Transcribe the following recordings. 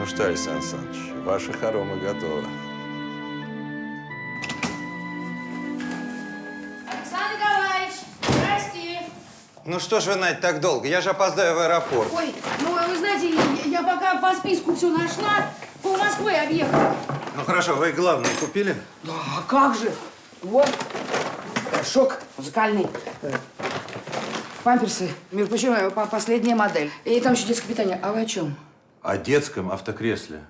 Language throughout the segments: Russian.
что, Александр Александрович, ваши хоромы готовы. Александр Николаевич, здрасте. Ну что ж вы, Надь, так долго? Я же опоздаю в аэропорт. Ой, ну вы знаете, я пока по списку все нашла, пол Москвы объехала. Ну хорошо, вы главное купили? Да, а как же? Вот, шок музыкальный. Памперсы, между прочим, последняя модель. И там еще детское питание. А вы о чем? О детском автокресле.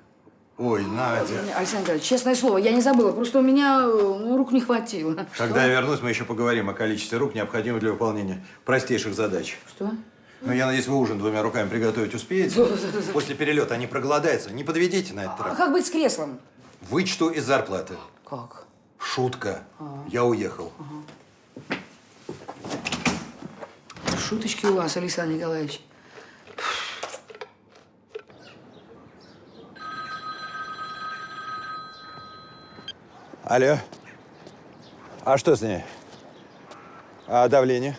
Ой, Надя. Александр Николаевич, честное слово, я не забыла. Просто у меня рук не хватило. Когда я вернусь, мы еще поговорим о количестве рук, необходимых для выполнения простейших задач. Что? Ну, я надеюсь, вы ужин двумя руками приготовить успеете. После перелета они проголодаются. Не подведите на этот А раз. как быть с креслом? Вычту из зарплаты. Как? Шутка. Я уехал. Шуточки у вас, Александр Николаевич. Алло. А что с ней? А давление?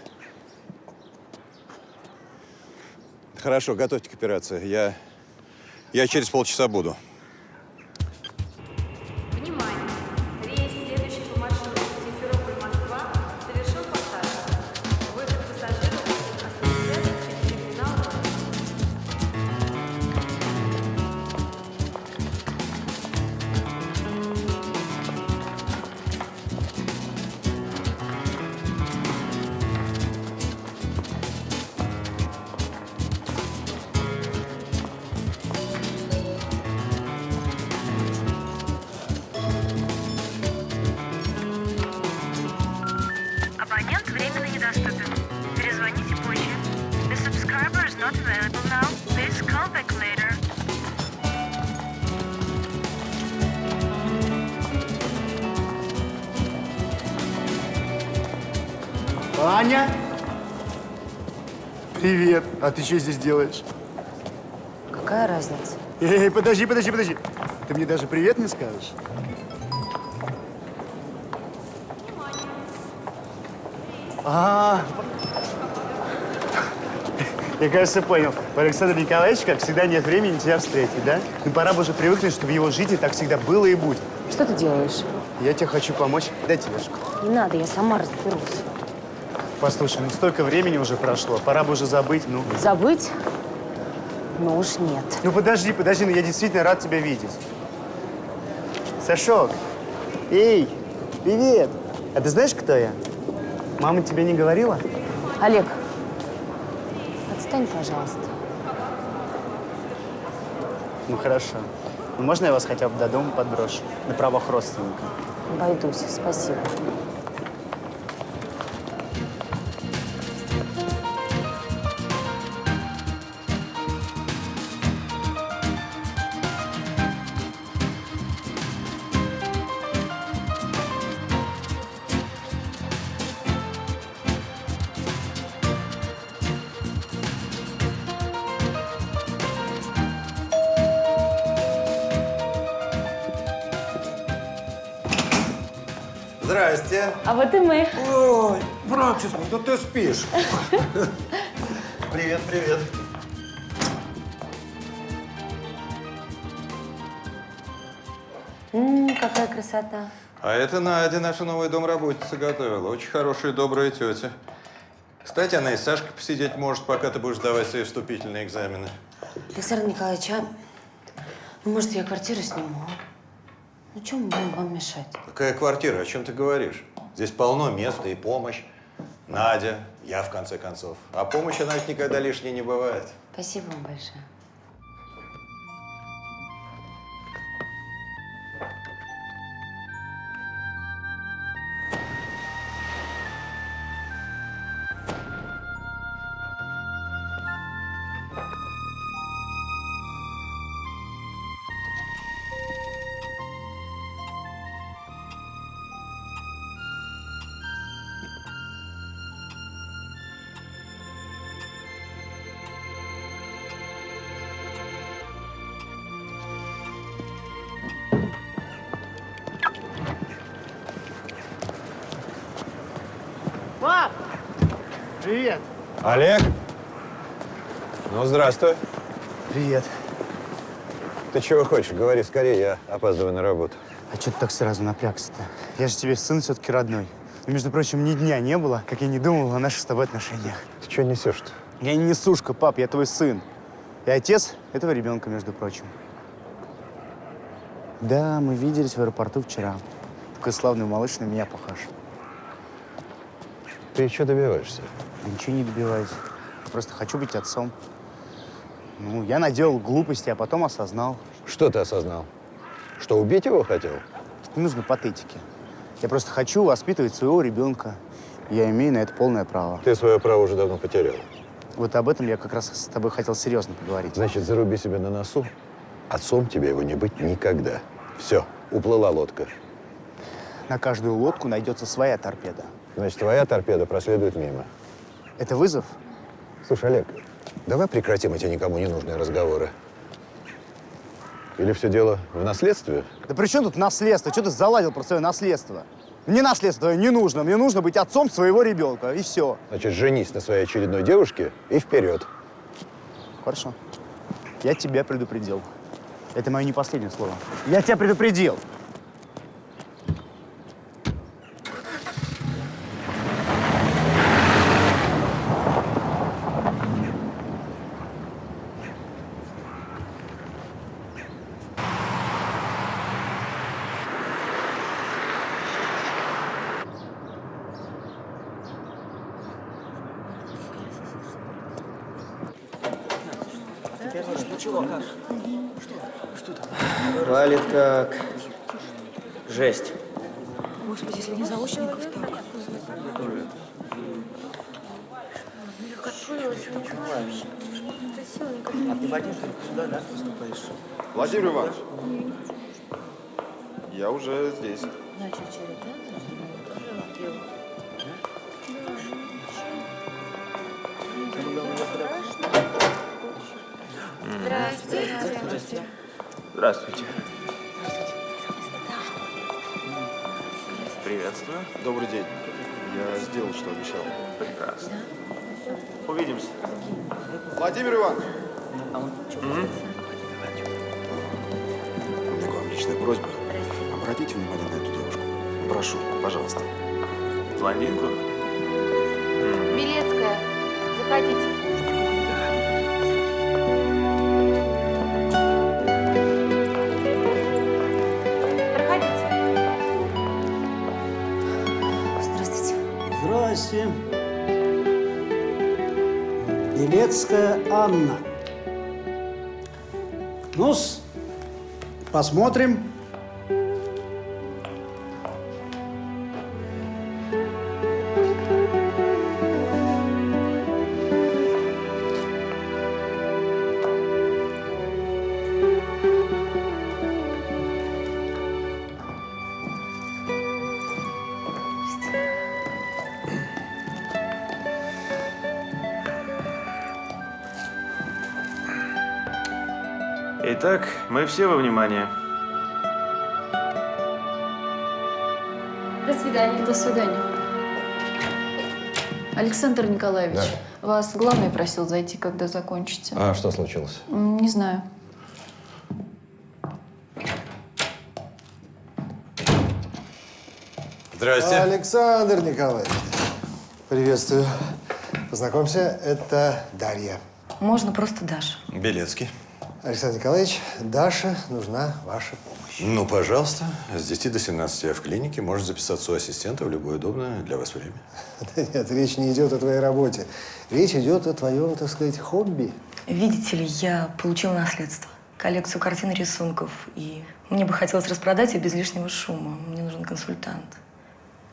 Хорошо, готовьте к операции. Я через полчаса буду. Внимание! Рейс, следующий по маршруту Симферополь-Москва, совершил посадку. Выход пассажиров осуществляется через терминал. Абонент временно недоступен. Перезвоните позже. The subscriber is not available now. Please call back later. Аня! Привет. А ты что здесь делаешь? Какая разница? Эй, подожди. Ты мне даже привет не скажешь? А, я, кажется, понял. У Александра Николаевича, как всегда, нет времени тебя встретить, да? Ну, пора бы уже привыкнуть, что в его жизни так всегда было и будет. Что ты делаешь? Я тебе хочу помочь. Дай тележку. Не надо, я сама разберусь. Послушай, ну столько времени уже прошло, пора бы уже забыть, ну. Забыть? Ну уж нет. Ну подожди, ну я действительно рад тебя видеть. Сашок, эй, привет. А ты знаешь, кто я? Мама тебе не говорила? Олег, отстань, пожалуйста. Ну хорошо. Ну можно я вас хотя бы до дома подброшу? На правах родственника. Обойдусь, спасибо. Здрасте. А вот и мы. Ой, братчик, да ты спишь. Привет. Какая красота. А это Надя, наша новая домработница, готовила. Очень хорошая и добрая тетя. Кстати, она и с Сашкой посидеть может, пока ты будешь давать свои вступительные экзамены. Александр Николаевич, ну, может, я квартиру сниму? Ну, чем мы будем вам мешать? Какая квартира? О чем ты говоришь? Здесь полно места и помощь. Надя, я в конце концов. А помощь, она ведь никогда лишней не бывает. Спасибо вам большое. Пап! Привет. Олег? Ну, здравствуй. Привет. Ты чего хочешь? Говори скорее, я опаздываю на работу. А что ты так сразу напрягся-то? Я же тебе сын все-таки родной. И, между прочим, ни дня не было, как я не думал о наших с тобой отношениях. Ты что несешь-то? Я не несушка, пап, я твой сын. И отец этого ребенка, между прочим. Да, мы виделись в аэропорту вчера. Такой славный малыш на меня похож. Ты что добиваешься? Я ничего не добиваюсь. Просто хочу быть отцом. Ну, я наделал глупости, а потом осознал. Что ты осознал? Что, убить его хотел? Не нужно патетики. Я просто хочу воспитывать своего ребенка. Я имею на это полное право. Ты свое право уже давно потерял. Вот об этом я как раз с тобой хотел серьезно поговорить. Значит, заруби себе на носу. Отцом тебе его не быть никогда. Все, уплыла лодка. На каждую лодку найдется своя торпеда. Значит, твоя торпеда проследует мимо. Это вызов? Слушай, Олег, давай прекратим эти никому не нужные разговоры. Или все дело в наследстве? Да при чем тут наследство? Что ты заладил про свое наследство? Мне наследство не нужно. Мне нужно быть отцом своего ребенка. И все. Значит, женись на своей очередной девушке и вперед. Хорошо. Я тебя предупредил. Это мое не последнее слово. Я тебя предупредил. Валит как жесть. Господи, если не заочников, так. Владимир Иванович, я уже здесь. Здравствуйте. Здравствуйте. Приветствую. Добрый день. Я сделал, что обещал. Прекрасно. Увидимся. Владимир Иванович! У меня к вам личная просьба. Обратите внимание на эту девушку. Прошу, пожалуйста. Блондинку? Белецкая, заходите. Здрасте. Белецкая Анна. Ну-с, посмотрим. Итак, мы все во внимании. До свидания. До свидания. Александр Николаевич, вас главный просил зайти, когда закончите. А что случилось? Не знаю. Здрасте. Александр Николаевич, приветствую. Познакомься, это Дарья. Можно просто Даша. Белецкий. Александр Николаевич, Даше нужна ваша помощь. Ну, пожалуйста, с 10 до 17 я в клинике. Можешь записаться у ассистента в любое удобное для вас время. Нет, речь не идет о твоей работе. Речь идет о твоем, так сказать, хобби. Видите ли, я получила наследство. Коллекцию картин и рисунков. И мне бы хотелось распродать ее без лишнего шума. Мне нужен консультант.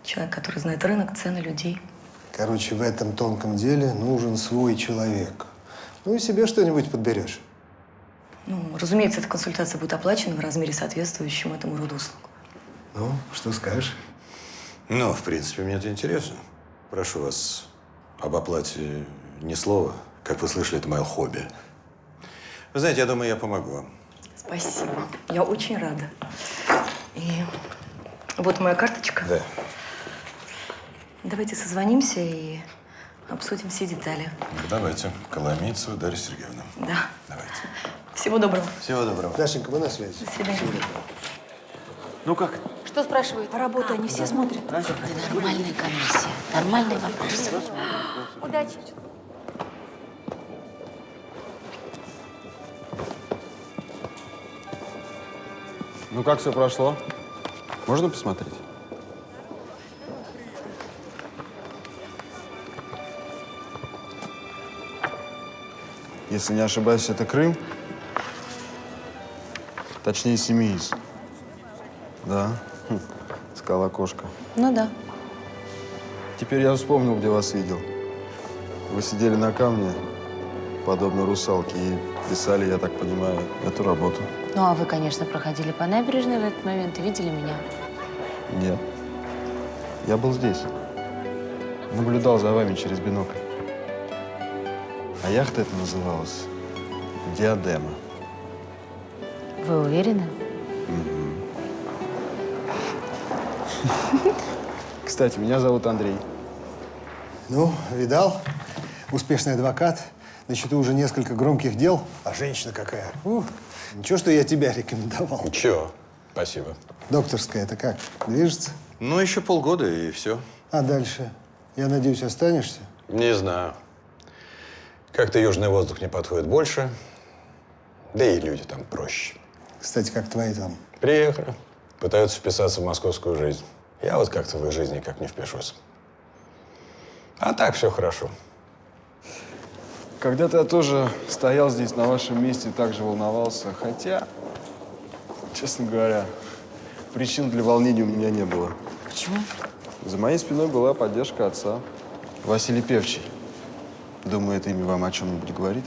Человек, который знает рынок, цены, людей. Короче, в этом тонком деле нужен свой человек. Ну и себе что-нибудь подберешь. Ну, разумеется, эта консультация будет оплачена в размере, соответствующем этому роду услуг. Ну, что скажешь? Ну, в принципе, мне это интересно. Прошу вас, об оплате ни слова. Как вы слышали, это мое хобби. Вы знаете, я думаю, я помогу вам. Спасибо. Я очень рада. И вот моя карточка. Да. Давайте созвонимся и обсудим все детали. Давайте. Коломейцева Дарья Сергеевна. Да. Давайте. Все. Всего доброго. Всего доброго. Дашенька, мы на связи. До свидания. Ну как? Что спрашивают? Работа, они все смотрят. Нормальная комиссия. Нормальный вопрос. Удачи. Ну как все прошло? Можно посмотреть? Если не ошибаюсь, это Крым. Точнее, Семиис. Да, скала-кошка. Ну да. Теперь я вспомнил, где вас видел. Вы сидели на камне, подобно русалке, и писали, я так понимаю, эту работу. Ну, а вы, конечно, проходили по набережной в этот момент и видели меня. Нет. Я был здесь. Наблюдал за вами через бинокль. А яхта эта называлась «Диадема». Вы уверены? Кстати, меня зовут Андрей. Ну, видал? Успешный адвокат. На счету уже несколько громких дел. А женщина какая? Ничего, что я тебя рекомендовал. Ничего. Спасибо. Докторская это как? Движется? Ну, еще полгода и все. А дальше? Я надеюсь, останешься? Не знаю. Как-то южный воздух не подходит больше. Да и люди там проще. Кстати, как твои там? Приехали. Пытаются вписаться в московскую жизнь. Я вот как-то в их жизнь никак не впишусь. А так все хорошо. Когда-то я тоже стоял здесь на вашем месте и также волновался. Хотя, честно говоря, причин для волнения у меня не было. Почему? За моей спиной была поддержка отца. Василий Певчий. Думаю, это имя вам о чем-нибудь говорит?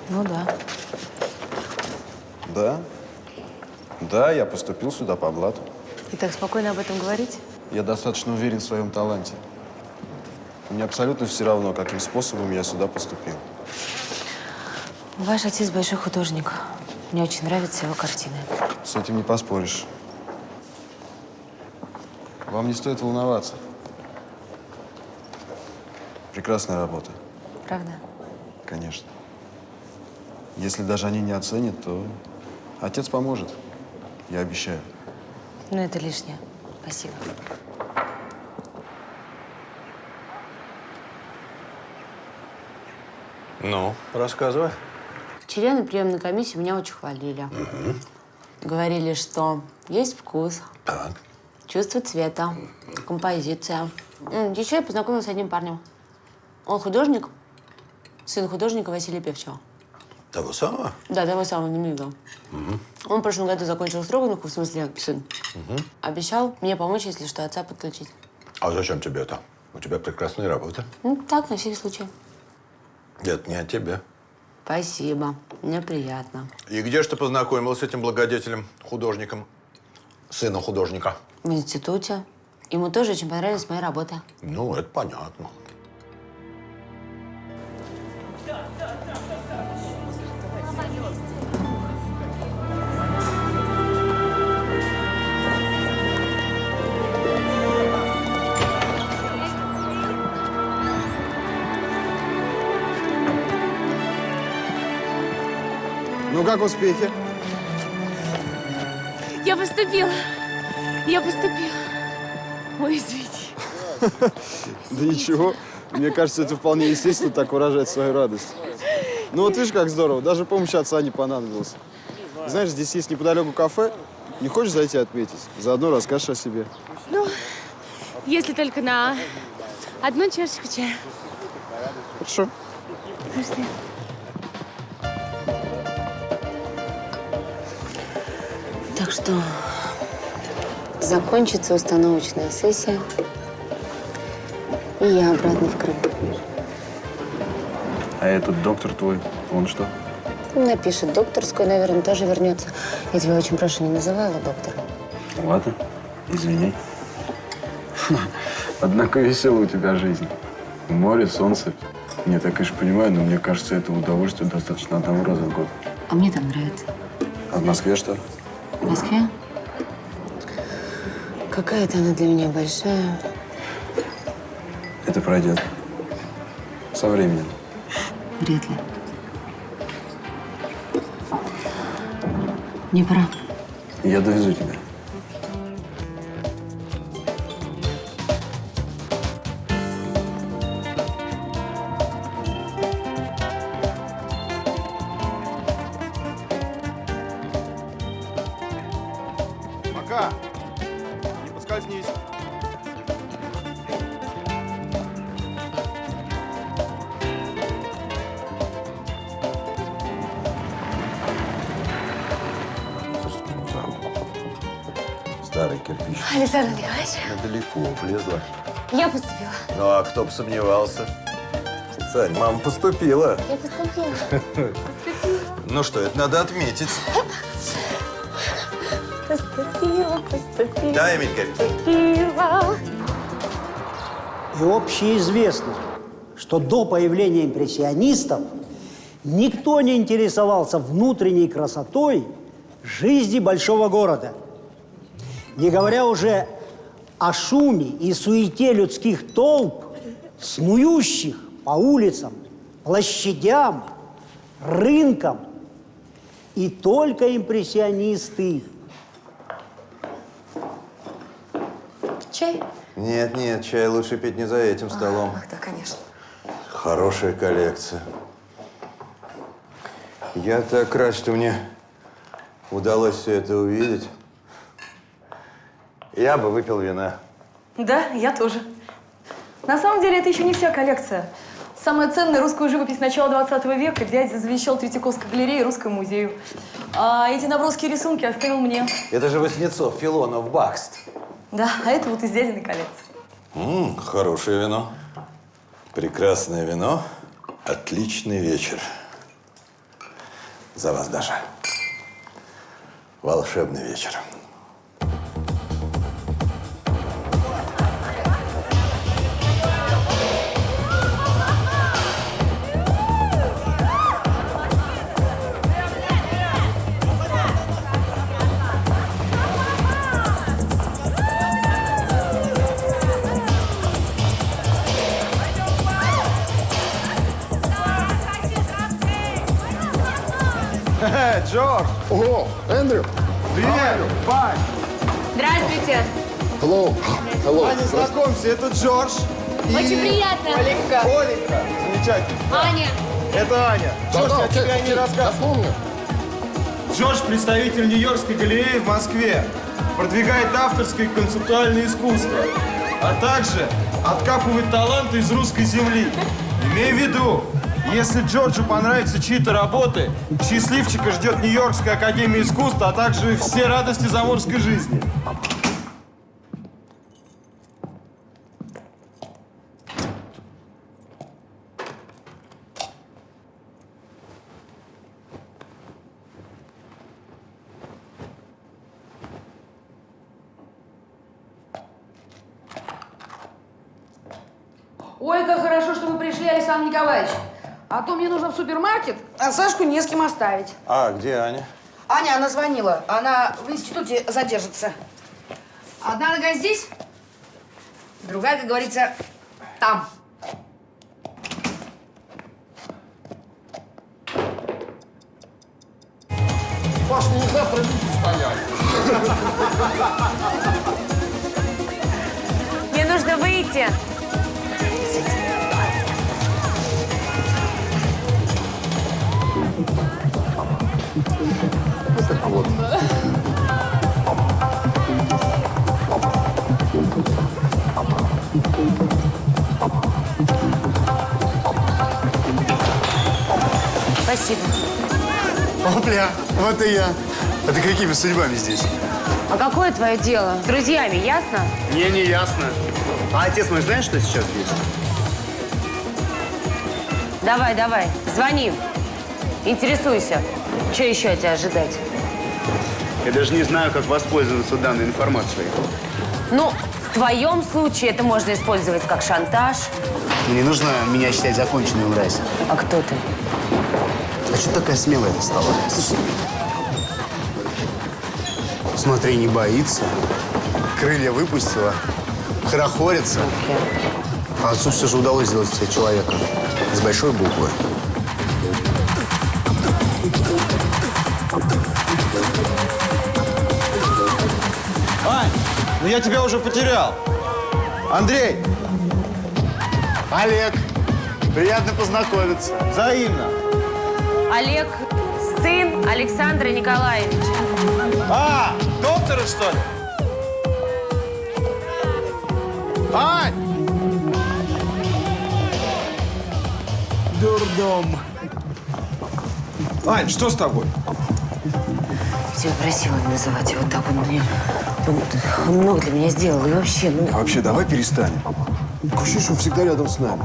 Ну да. Да? Да, я поступил сюда по блату. И так спокойно об этом говорить? Я достаточно уверен в своем таланте. Мне абсолютно все равно, каким способом я сюда поступил. Ваш отец большой художник. Мне очень нравятся его картины. С этим не поспоришь. Вам не стоит волноваться. Прекрасная работа. Правда? Конечно. Если даже они не оценят, то отец поможет. Я обещаю. Но это лишнее. Спасибо. Ну, рассказывай. Вчера на приемной комиссии меня очень хвалили. Говорили, что есть вкус, Так. чувство цвета, композиция. Еще я познакомилась с одним парнем. Он художник, сын художника Василия Певчего. Того самого? Да, того самого, не видел. Он в прошлом году закончил Строгановку, в смысле, сын. Обещал мне помочь, если что, отца подключить. А зачем тебе это? У тебя прекрасная работа. Ну, так, на всякий случай. Это не о тебе. Спасибо. Мне приятно. И где же ты познакомилась с этим благодетелем, художником, сыном художника? В институте. Ему тоже очень понравились мои работы. Ну, это понятно. Ну, как успехи? Я поступила. Я поступила. Ой, извините. Да ничего. Мне кажется, это вполне естественно так выражать свою радость. Ну вот видишь, как здорово. Даже помощь отца не понадобилась. Знаешь, здесь есть неподалеку кафе. Не хочешь зайти отметить? Заодно расскажешь о себе. Ну, если только на одну чашечку чая. Хорошо. Пошли. Так что закончится установочная сессия, и я обратно в Крым. А этот доктор твой, он что? Напишет докторскую, наверное, тоже вернется. Я тебя очень прошу, не называй его доктором. Ладно, извини. Однако веселая у тебя жизнь. Море, солнце. Нет, я, конечно, понимаю, но мне кажется, этого удовольствия достаточно одного раза в год. А мне там нравится. А в Москве что? В Москве? Какая-то она для меня большая. Это пройдет. Со временем. Вряд ли. Мне пора. Я довезу тебя. Пока. Не подскользнись. Старый кирпич. Александр Николаевич, Далеко влезла. я поступила. Ну, а кто бы сомневался? Сань, мама поступила. Я поступила. Ну что, это надо отметить. Поступила. Да, Эмилька? Поступила. И общеизвестно, что до появления импрессионистов никто не интересовался внутренней красотой жизни большого города. Не говоря уже о шуме и суете людских толп, снующих по улицам, площадям, рынкам. И только импрессионисты. Чай? Нет, нет, чай лучше пить не за этим столом. Ах, да, конечно. Хорошая коллекция. Я так рад, что мне удалось все это увидеть. Я бы выпил вина. Да, я тоже. На самом деле, это еще не вся коллекция. Самая ценная русская живопись начала 20 века дядя завещал Третьяковской галерее и Русскому музею. А эти наброски и рисунки оставил мне. Это же Васнецов, Филонов, Бакст. Да, а это вот из дядиной коллекции. Хорошее вино. Прекрасное вино. Отличный вечер. За вас, Даша. Волшебный вечер. Джордж! О, Эндрю! Привет! Бай! Здравствуйте. Hello. Hello. Аня, знакомься, это Джордж. Очень приятно. Оленька. Замечательно. Аня. Это Аня. Джордж, я тебе не рассказывал. Джордж – представитель Нью-Йоркской галереи в Москве. Продвигает авторское и концептуальное искусство. А также откапывает таланты из русской земли. Имей в виду, если Джорджу понравятся чьи-то работы, счастливчика ждет Нью-Йоркская академия искусств, а также все радости заморской жизни. Ой, как хорошо, что вы пришли, Александр Николаевич. А то мне нужно в супермаркет, а Сашку не с кем оставить. А, где Аня? Аня, она звонила. Она в институте задержится. Одна нога здесь, другая, как говорится, там. Паш, не завтра люди стоять. Мне нужно выйти. Вот так вот. Спасибо. Опля, вот и я. А ты какими судьбами здесь? А какое твое дело? С друзьями, ясно? Не ясно. А отец мой знаешь, что сейчас есть? Давай, звони. Интересуйся. Что еще от тебя ожидать? Я даже не знаю, как воспользоваться данной информацией. Ну, в твоем случае это можно использовать как шантаж. Мне нужно меня считать законченной в расе. А кто ты? А что такая смелая ты стала? Смотри, не боится. Крылья выпустила. Хорохорится. А отцу все же удалось сделать из себя человека. С большой буквы. Ань, ну я тебя уже потерял. Андрей! Олег, приятно познакомиться. Взаимно. Олег, сын Александра Николаевича. А, докторы, что ли? Ань! Дурдом. Ань, что с тобой? Я тебя просила не называть его так. Он много для меня сделал. И вообще, А вообще, давай перестанем. Такое ощущение, что он всегда рядом с нами.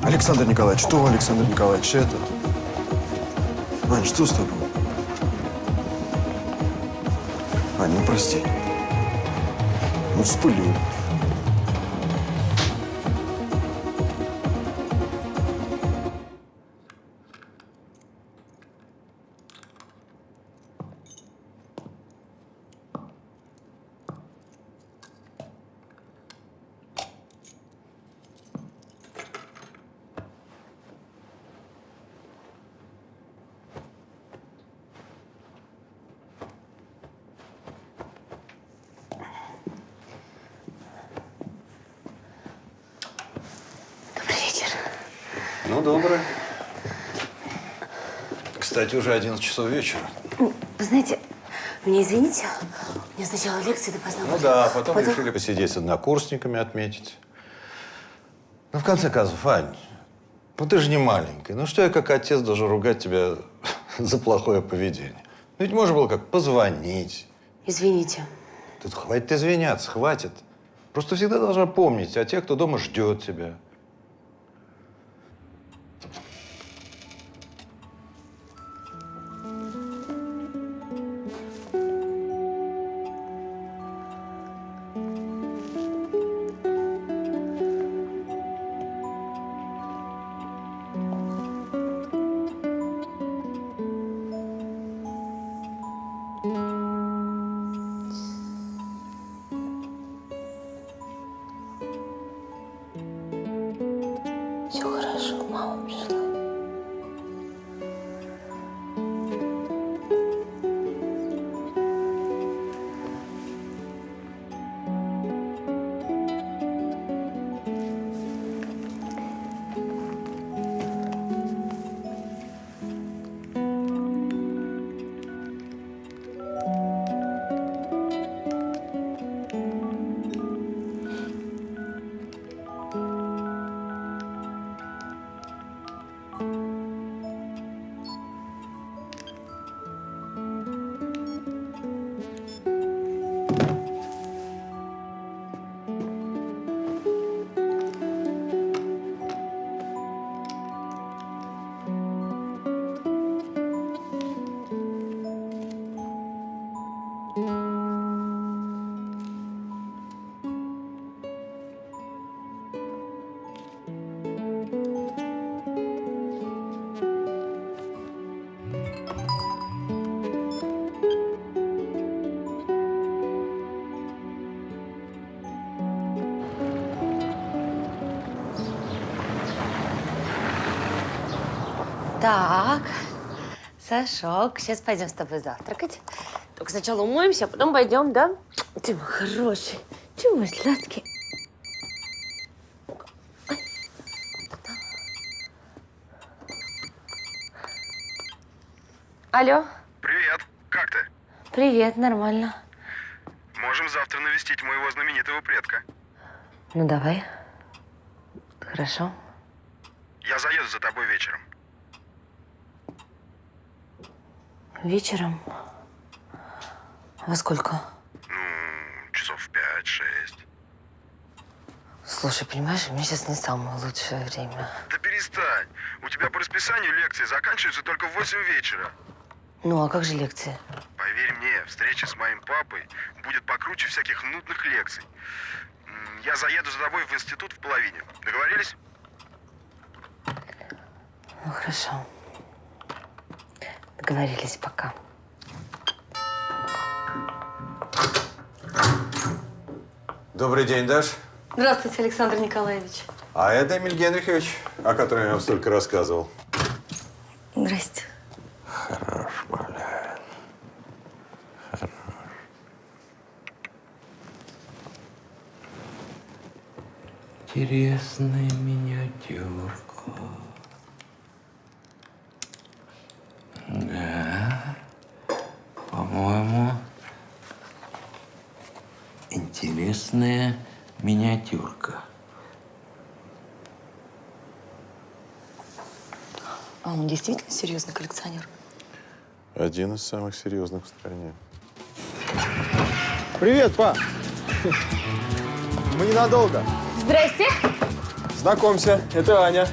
Александр Николаевич, что Александр Николаевич, это? Ань, что с тобой? Ань, ну прости. Ну, вспылил. Ну, доброе. Кстати, уже 11 часов вечера. вы знаете, мне извините, у меня сначала лекция допоздна. Ну да, потом решили посидеть с однокурсниками, отметить. Ну, в конце концов, Ань, ну ты же не маленькая. Ну что я как отец должен ругать тебя за плохое поведение? Ну ведь можно было как позвонить. Извините. Тут хватит извиняться, хватит. Просто всегда должна помнить о тех, кто дома ждет тебя. Все хорошо, мама пришла. Так, Сашок, сейчас пойдем с тобой завтракать. Только сначала умоемся, а потом пойдем, да? Ты мой хороший, ты мой сладкий. Алло. Привет, как ты? Привет, нормально. Можем завтра навестить моего знаменитого предка. Ну, давай. Хорошо. Я заеду за тобой вечером. Вечером? Во сколько? Ну, часов в 5-6. Слушай, понимаешь, у меня сейчас не самое лучшее время. Да перестань. У тебя по расписанию лекции заканчиваются только в 8 вечера. Ну, а как же лекции? Поверь мне, встреча с моим папой будет покруче всяких нудных лекций. Я заеду за тобой в институт в половине. Договорились? Ну, хорошо. Договорились, пока. Добрый день, Даш. Здравствуйте, Александр Николаевич. А это Эмиль Генрихович, о котором я вам столько рассказывал. Здрасте. Хорош, Маля. Интересная миниатюрка. Да. По-моему, интересная миниатюрка. А он действительно серьезный коллекционер? Один из самых серьезных в стране. Привет, па! Мы ненадолго. Здрасте. Знакомься, это Аня.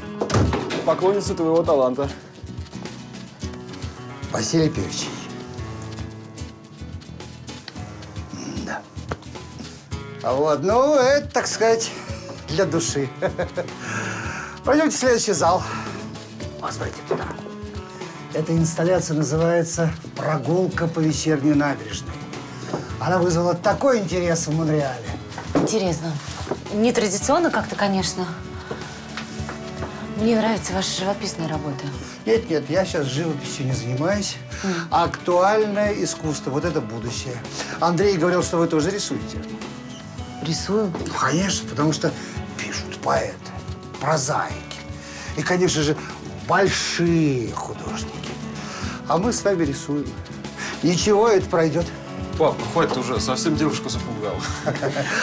Поклонница твоего таланта. Василий Петрович. Да. А вот, ну, это, так сказать, для души. Пойдемте в следующий зал. Посмотрите туда. Эта инсталляция называется «Прогулка по вечерней набережной». Она вызвала такой интерес в Монреале. Интересно. Нетрадиционно как-то, конечно. Мне нравится ваша живописная работа. Нет, я сейчас живописью не занимаюсь. Актуальное искусство, вот это будущее. Андрей говорил, что вы тоже рисуете. Рисую? Конечно, потому что пишут поэты, прозаики. И, конечно же, большие художники. А мы с вами рисуем. Ничего, это пройдет. Пап, хватит уже, совсем девушку запугал.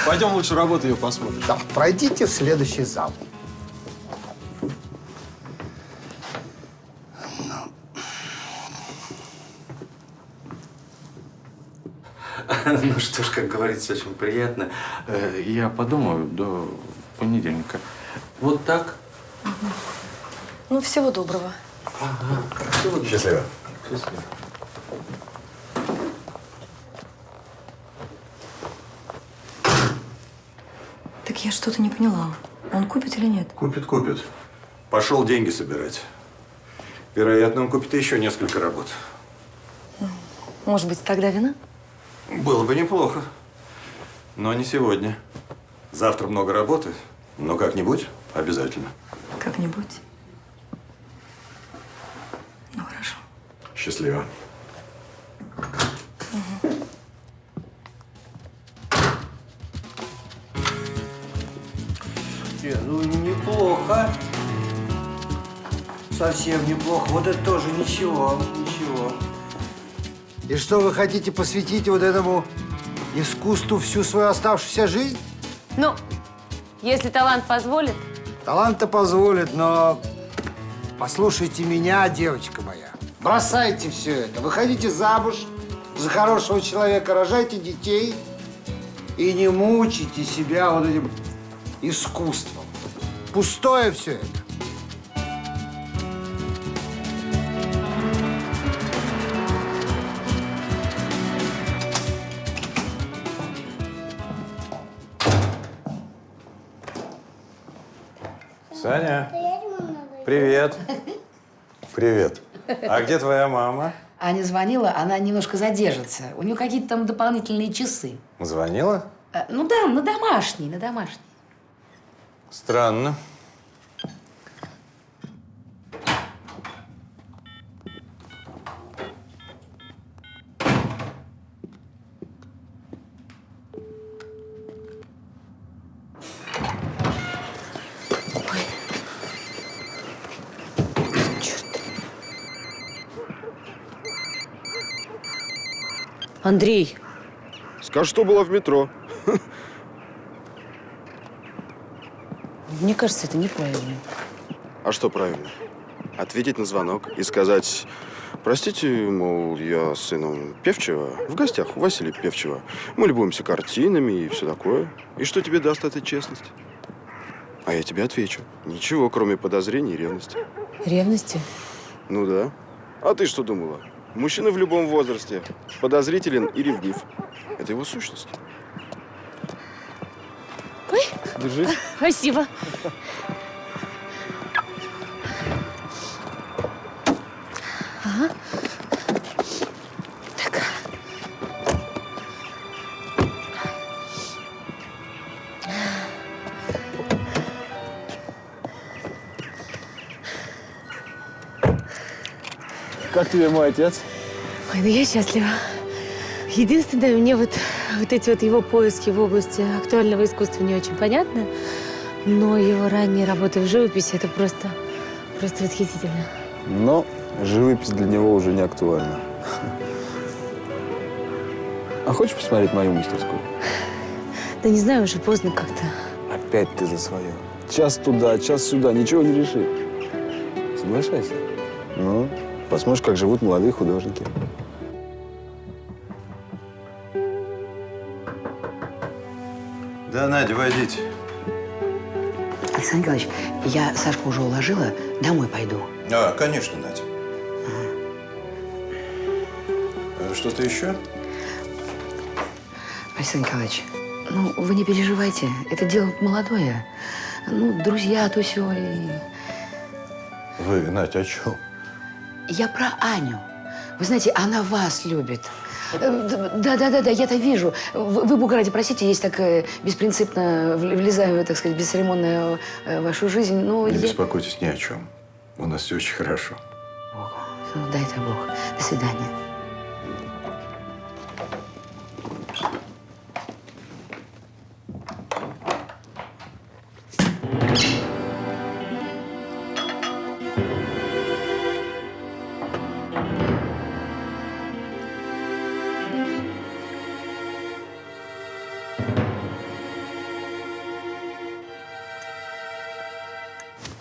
Пойдем лучше работу ее посмотрим. Да, пройдите в следующий зал. Ну что ж, как говорится, очень приятно. Я подумаю до понедельника. Вот так? Ну, всего доброго. Ага. Счастливо. Счастливо. Так я что-то не поняла. Он купит или нет? Купит. Пошел деньги собирать. Вероятно, он купит еще несколько работ. Может быть, тогда вина? Было бы неплохо. Но не сегодня. Завтра много работы, но как-нибудь обязательно. Как-нибудь. Ну, хорошо. Счастливо. Ну, неплохо. Совсем неплохо. Вот это тоже ничего. И что, вы хотите посвятить вот этому искусству всю свою оставшуюся жизнь? Ну, если талант позволит. Талант-то позволит, но послушайте меня, девочка моя. Бросайте все это, выходите замуж за хорошего человека, рожайте детей и не мучайте себя вот этим искусством. Пустое все это. Саня, привет. Привет. А где твоя мама? Аня звонила, она немножко задержится. У нее какие-то там дополнительные часы. Звонила? Ну да, на домашний. Странно. Андрей. Скажи, что была в метро. Мне кажется, это неправильно. А что правильно? Ответить на звонок и сказать: простите, мол, я с сыном Певчего в гостях у Василия Певчего. Мы любуемся картинами и все такое. И что тебе даст эта честность? А я тебе отвечу: ничего, кроме подозрений и ревности. Ревности? Ну да. А ты что думала? Мужчина в любом возрасте подозрителен и ревнив. Это его сущность. Ой. Держи. Спасибо. Ага. Так. Как тебе мой отец? Ой, ну я счастлива. Единственное, мне вот эти вот его поиски в области актуального искусства не очень понятны. Но его ранние работы в живописи – это просто восхитительно. Но живопись для него уже не актуальна. А хочешь посмотреть мою мастерскую? Да не знаю, уже поздно как-то. Опять ты за свое. Час туда, час сюда, ничего не решит. Соглашайся. Ну, посмотришь, как живут молодые художники. Да, Надя, войдите. Александр Николаевич, я Сашку уже уложила, домой пойду. А, конечно, Надя. Что-то еще? Александр Николаевич, ну, вы не переживайте, это дело молодое. Ну, друзья, то сё и… Вы, Надя, о чем? Я про Аню. Вы знаете, она вас любит. Да, я это вижу. Вы, Бога ради, простите, есть так беспринципно влезаю, так сказать, бесцеремонно в вашу жизнь. Но Не беспокойтесь ни о чем. У нас все очень хорошо. Ну, дай-то Бог. До свидания.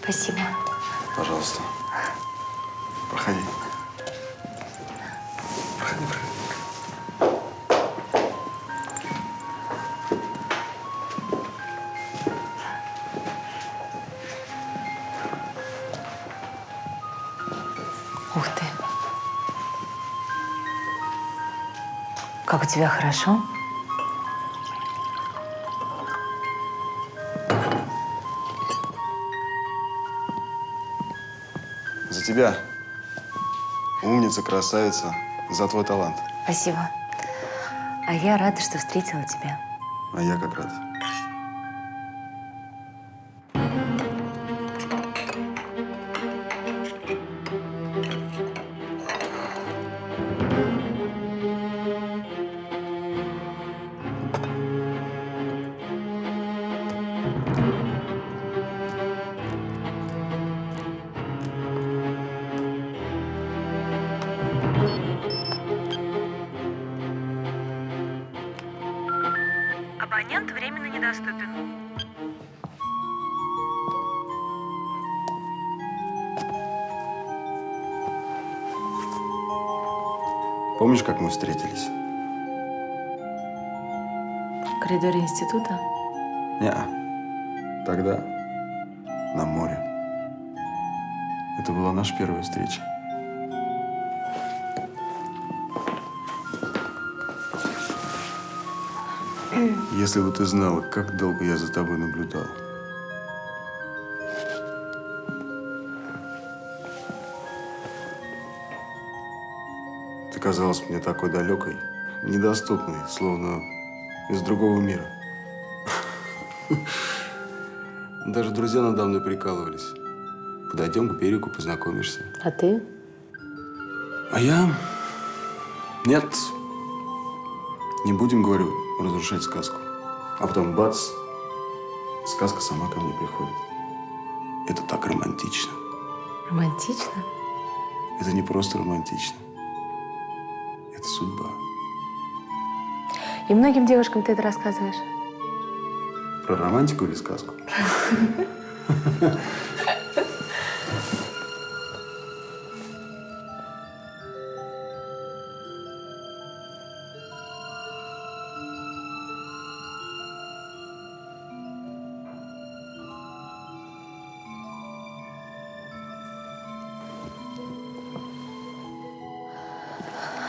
Спасибо. Пожалуйста. Проходи. Проходи. Ух ты. Как у тебя хорошо? За тебя. Умница, красавица. За твой талант. Спасибо. А я рада, что встретила тебя. А я как рад. Абонент временно недоступен. Помнишь, как мы встретились? В коридоре института? Неа. Тогда на море. Это была наша первая встреча. Если бы ты знала, как долго я за тобой наблюдал. Ты казалась мне такой далекой, недоступной, словно из другого мира. Даже друзья надо мной прикалывались. Подойдем к берегу, познакомишься. А ты? А я… Нет. Не будем, говорю, разрушать сказку. А потом бац, сказка сама ко мне приходит. Это так романтично. Романтично? Это не просто романтично. Это судьба. И многим девушкам ты это рассказываешь? Про романтику или сказку?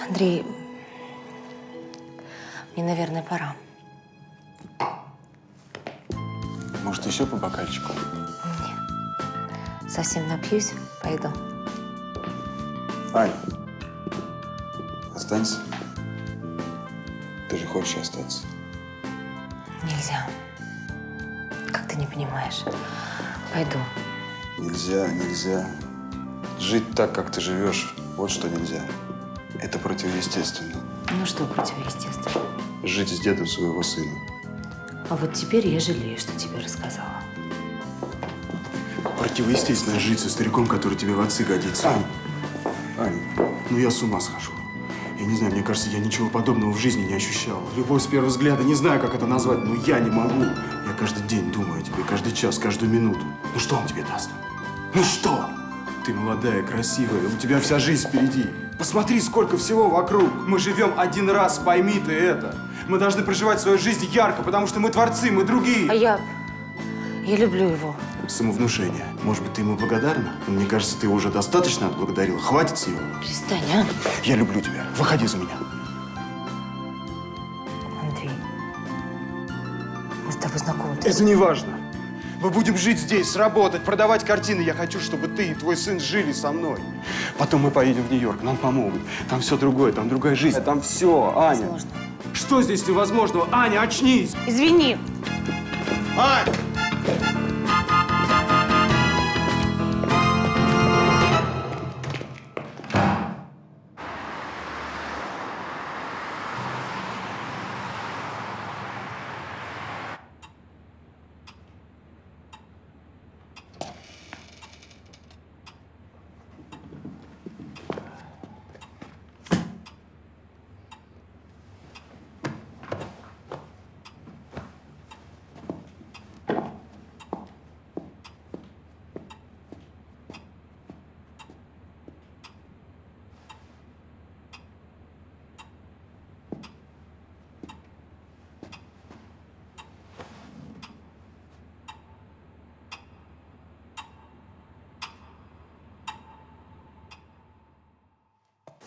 Андрей, мне, наверное, пора. Может, еще по бокальчику? Нет. Совсем напьюсь, пойду. Ань, останься. Ты же хочешь остаться. Нельзя. Как ты не понимаешь? Пойду. Нельзя, нельзя. Жить так, как ты живешь, вот что нельзя. Это противоестественно. Ну что противоестественно? Жить с дедом своего сына. А вот теперь я жалею, что тебе рассказала. противоестественно жить со стариком, который тебе в отцы годится. Ань, ну я с ума схожу. Я не знаю, мне кажется, я ничего подобного в жизни не ощущал. Любовь с первого взгляда, не знаю, как это назвать, но я не могу. Я каждый день думаю о тебе, каждый час, каждую минуту. Ну что он тебе даст? Ну что? Ты молодая, красивая, у тебя вся жизнь впереди. Посмотри, сколько всего вокруг. Мы живем один раз, пойми ты это. Мы должны проживать свою жизнь ярко, потому что мы творцы, мы другие. А я люблю его. Самовнушение. Может быть, ты ему благодарна? Но мне кажется, ты его уже достаточно отблагодарила. Хватит с него. Перестань, а? Я люблю тебя. Выходи за меня. Андрей, мы с тобой знакомы. Это не важно. Мы будем жить здесь, работать, продавать картины. Я хочу, чтобы ты и твой сын жили со мной. Потом мы поедем в Нью-Йорк, нам помогут. Там все другое, там другая жизнь. Там все, Аня. Возможно. Что здесь невозможного? Аня, очнись! Извини. Ань!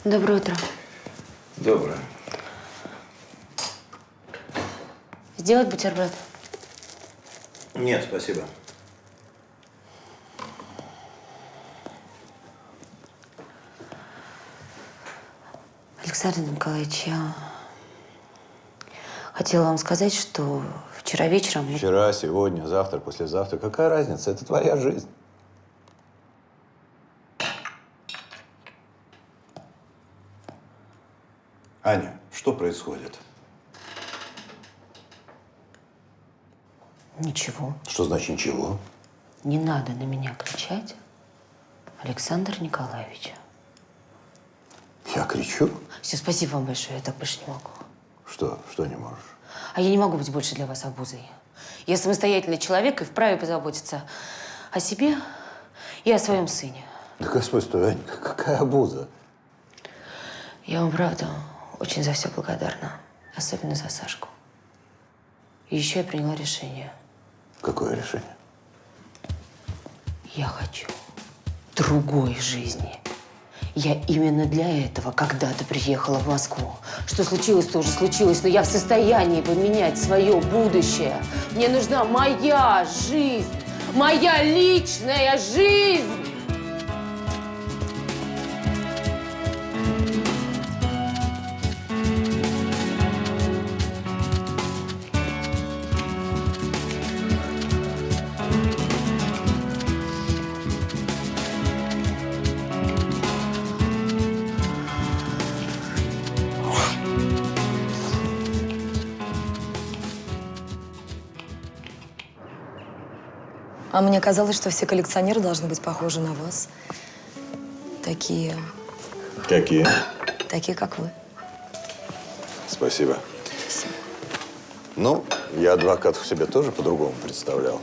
Доброе утро. Доброе. Сделать бутерброд? Нет, спасибо. Александр Николаевич, я хотела вам сказать, что вчера вечером… Вчера, сегодня, завтра, послезавтра. Какая разница? Это твоя жизнь. Аня, что происходит? Ничего. Что значит ничего? Не надо на меня кричать, Александр Николаевич. Я кричу? Все, спасибо вам большое, я так больше не могу. Что? Что не можешь? А я не могу быть больше для вас обузой. Я самостоятельный человек и вправе позаботиться о себе и о своем сыне. Да Господь, стой, Аня, какая обуза? Я вам, правда, очень за все благодарна. Особенно за Сашку. И еще я приняла решение. Какое решение? Я хочу другой жизни. Я именно для этого когда-то приехала в Москву. Что случилось, то уже случилось, но я в состоянии поменять свое будущее. Мне нужна моя жизнь, моя личная жизнь. А мне казалось, что все коллекционеры должны быть похожи на вас. Такие, Какие? как вы. Спасибо. Ну, я адвокатов себе тоже по-другому представлял.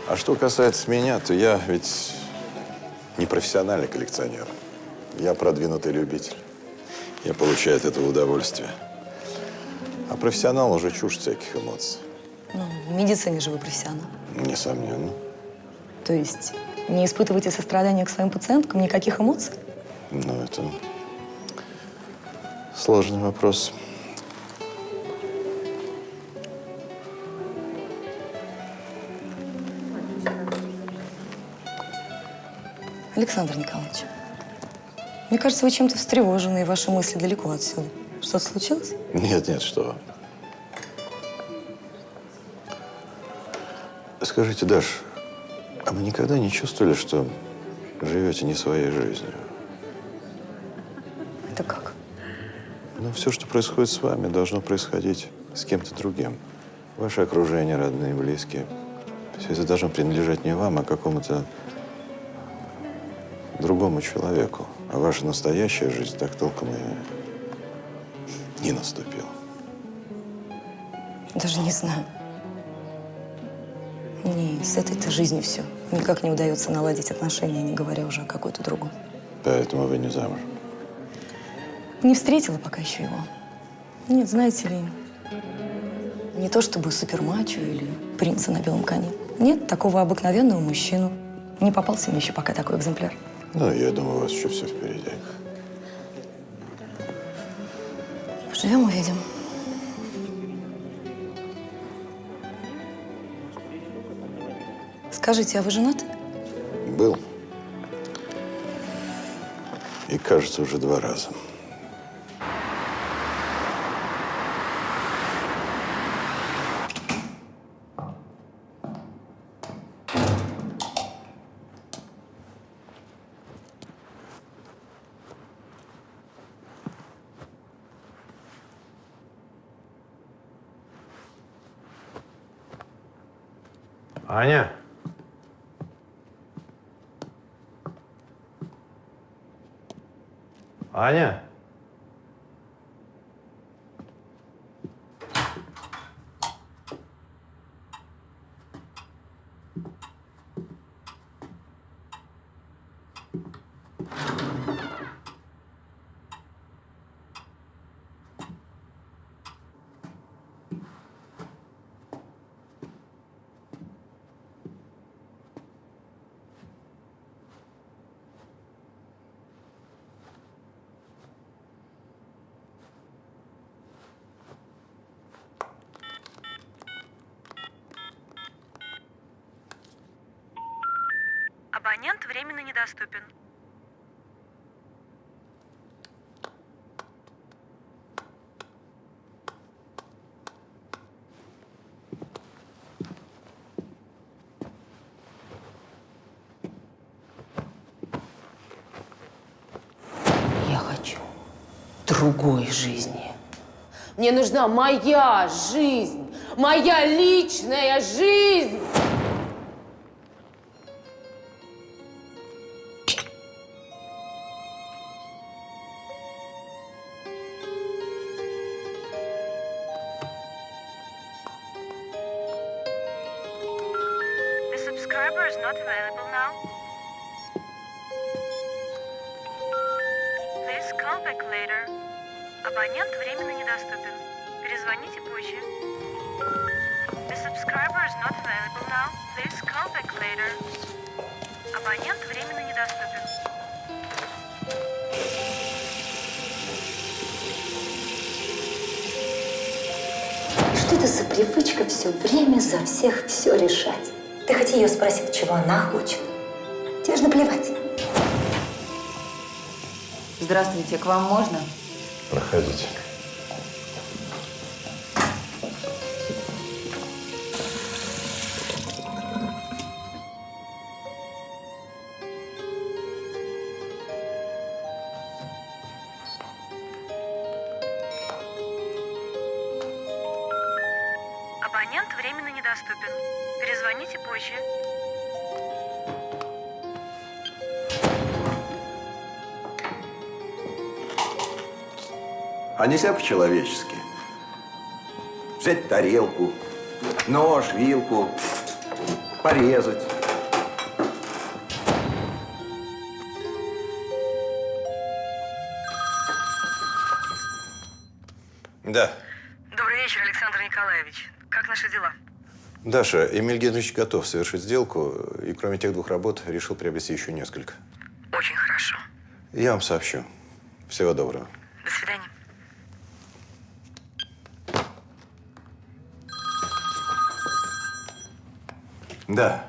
А что касается меня, то я ведь не профессиональный коллекционер. Я продвинутый любитель. Я получаю от этого удовольствие. А профессионал уже чушь всяких эмоций. Ну, в медицине же вы профессионал. Несомненно. То есть не испытываете сострадания к своим пациенткам, никаких эмоций? Ну, это сложный вопрос. Александр Николаевич, мне кажется, вы чем-то встревожены, и ваши мысли далеко отсюда. Что-то случилось? Нет, нет, что вы. Скажите, Даш, а вы никогда не чувствовали, что живете не своей жизнью? Это как? Ну, все, что происходит с вами, должно происходить с кем-то другим. Ваше окружение, родные, близкие. Все это должно принадлежать не вам, а какому-то другому человеку. А ваша настоящая жизнь так толком и не наступила. Даже не знаю. Мне с этой-то жизнью все. Никак не удается наладить отношения, не говоря уже о какой-то другой. Поэтому вы не замуж. Не встретила пока еще его. Нет, знаете ли, не то чтобы супермачо или принца на белом коне. Нет, такого обыкновенного мужчину. Не попался мне еще пока такой экземпляр. Ну, я думаю, у вас еще все впереди. Живем, увидим. Скажите, а вы женаты? Был. И, кажется, уже 2 раза. Аня? Аня? Абонент временно недоступен. Я хочу другой жизни. Мне нужна моя жизнь, моя личная жизнь. The subscriber is not available now. Please call back later. Абонент временно недоступен. Перезвоните позже. The subscriber is not available now. Please call back later. Абонент временно недоступен. Что это за привычка все время за всех все решать? Ты хоть ее спросить, чего она хочет. Тебе же наплевать. Здравствуйте, к вам можно? Проходите. Абонент временно недоступен. Перезвоните позже. А нельзя по-человечески? Взять тарелку, нож, вилку, порезать. Да. Добрый вечер, Александр Николаевич. Как наши дела? Даша, Эмиль Генрихович готов совершить сделку, и кроме тех 2 работ решил приобрести еще несколько. Очень хорошо. Я вам сообщу. Всего доброго. До свидания. Да.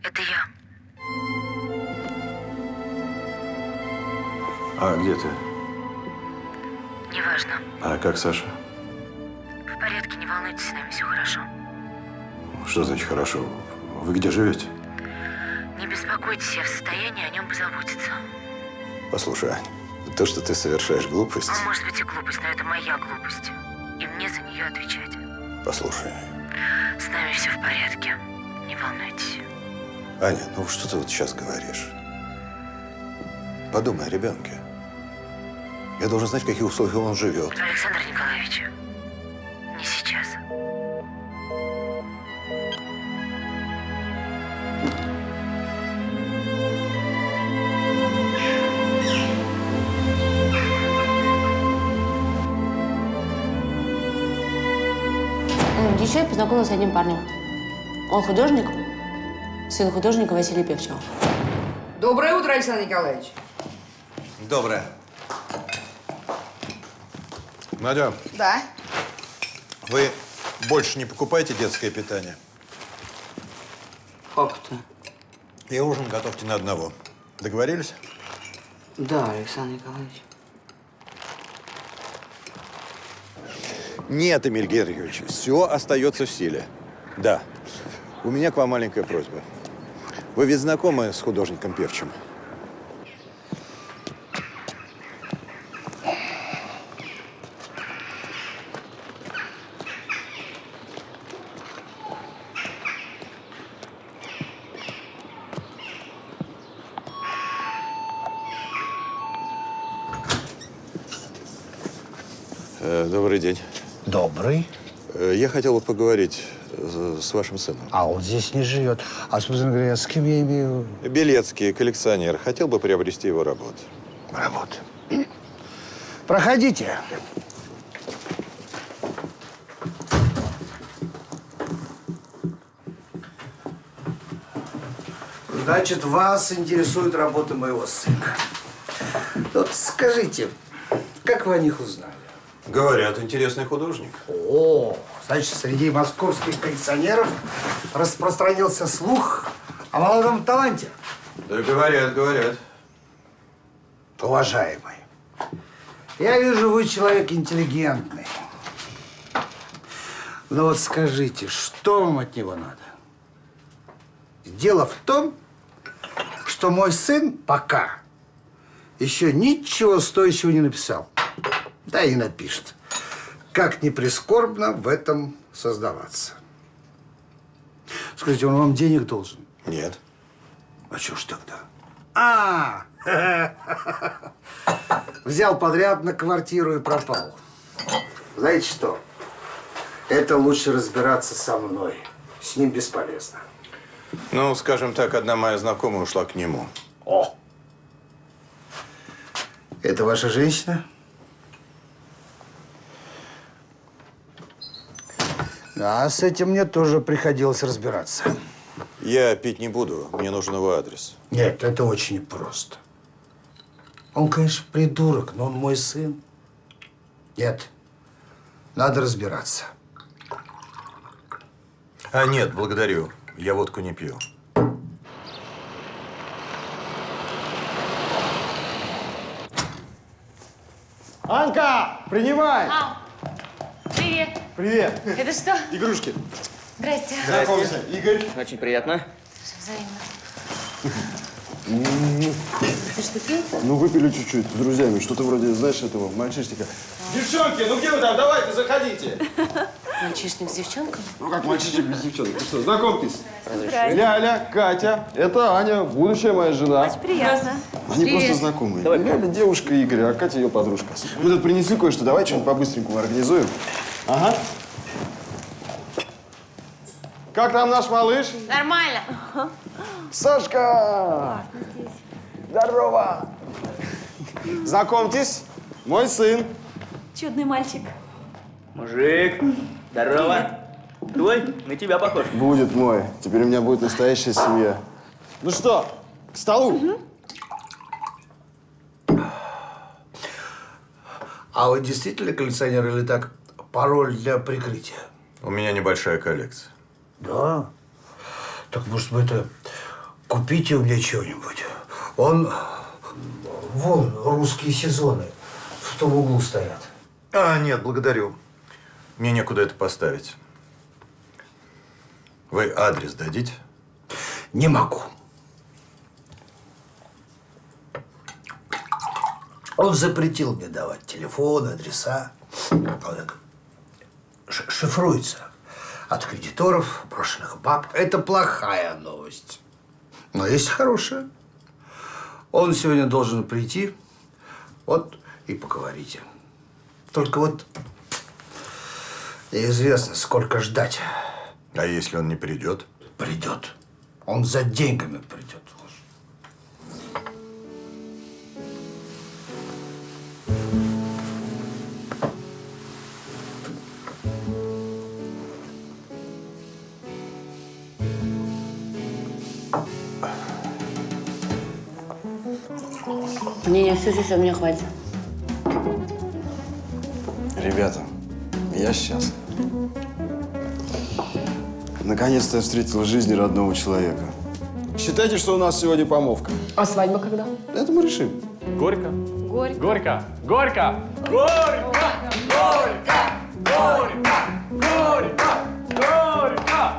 Это я. А где ты? Неважно. А как Саша? В порядке, не волнуйтесь, с нами все хорошо. Что значит хорошо? Вы где живете? Не беспокойтесь, я в состоянии о нем позаботиться. Послушай, Ань, то, что ты совершаешь глупость… Может быть и глупость, но это моя глупость. И мне за нее отвечать. Послушай, С нами все в порядке. Не Не волнуйтесь. Аня, ну что ты вот сейчас говоришь? Подумай о ребенке. Я должен знать, в каких условиях он живет. Александр Николаевич, не сейчас. Еще я познакомилась с одним парнем. Он художник, сын художника Василия Певчева. Доброе утро, Александр Николаевич. Доброе. Надя, Да. вы больше не покупаете детское питание? Как это? И ужин готовьте на одного. Договорились? Да, Александр Николаевич. Нет, Эмиль Георгиевич, все остается в силе. Да. У меня к вам маленькая просьба. Вы ведь знакомы с художником Певчим? Добрый день. Добрый. Я хотел бы поговорить с вашим сыном. А он здесь не живет. А, собственно говоря, с кем я имею? Белецкий, коллекционер. Хотел бы приобрести его работу. Работу. Проходите. Значит, вас интересует работа моего сына. Вот скажите, как вы о них узнали? Говорят, интересный художник. О, значит, среди московских коллекционеров распространился слух о молодом таланте. Да говорят, говорят. Уважаемый, я вижу, вы человек интеллигентный. Но вот скажите, что вам от него надо? Дело в том, что мой сын пока еще ничего стоящего не написал. Да и напишет. Как ни прискорбно в этом создаваться. Скажите, он вам денег должен? Нет. А что ж тогда? Взял подряд на квартиру и пропал. Знаете что? Это лучше разбираться со мной. С ним бесполезно. Ну, скажем так, одна моя знакомая ушла к нему. О! Это ваша женщина? Да, с этим мне тоже приходилось разбираться. Я пить не буду, мне нужен его адрес. Нет, это очень просто. Он, конечно, придурок, но он мой сын. Нет, надо разбираться. А нет, благодарю. Я водку не пью. Анька, принимай! Привет. Привет. Это что? Игрушки. Здрасте. Знакомься, Игорь. Очень приятно. Взаимно. Ты что, пил? Ну, выпили чуть-чуть с друзьями. Что-то вроде, знаешь, этого мальчишника. Девчонки, ну где вы там? Давайте, заходите. Мальчишник с девчонками? Ну, как мальчишник без девчонок. Ты что, знакомьтесь. Здрасте. Ляля, Катя. Это Аня, будущая моя жена. Очень приятно. Они просто знакомые. Ляля девушка Игоря, а Катя ее подружка. Мы тут принесли кое-что. Давай что-нибудь по-быстренькому организуем. Ага. Как там наш малыш? Нормально. Сашка! Классно здесь. Здорово! Знакомьтесь, мой сын. Чудный мальчик. Мужик, здорово. Твой? На тебя похож. Будет мой. Теперь у меня будет настоящая семья. Ну что, к столу? А вы действительно коллекционер или так пароль для прикрытия? У меня небольшая коллекция. Да? Так, может быть, это купите у меня чего-нибудь. Вон русские сезоны в том углу стоят. А, нет, благодарю. Мне некуда это поставить. Вы адрес дадите? Не могу. Он запретил мне давать телефон, адреса. Он так шифруется. от кредиторов, брошенных баб. Это плохая новость. Но есть хорошая. Он сегодня должен прийти, вот и поговорите. Только вот неизвестно, сколько ждать. А если он не придет? Придет. Он за деньгами придет. Не, все, мне хватит. Ребята, я счастлив. Наконец-то я встретил в жизни родного человека. Считайте, что у нас сегодня помолвка. А свадьба когда? Это мы решим. Горько. Горько. Горько. Горько. Горько. Горько. Горько. Горько. Горько.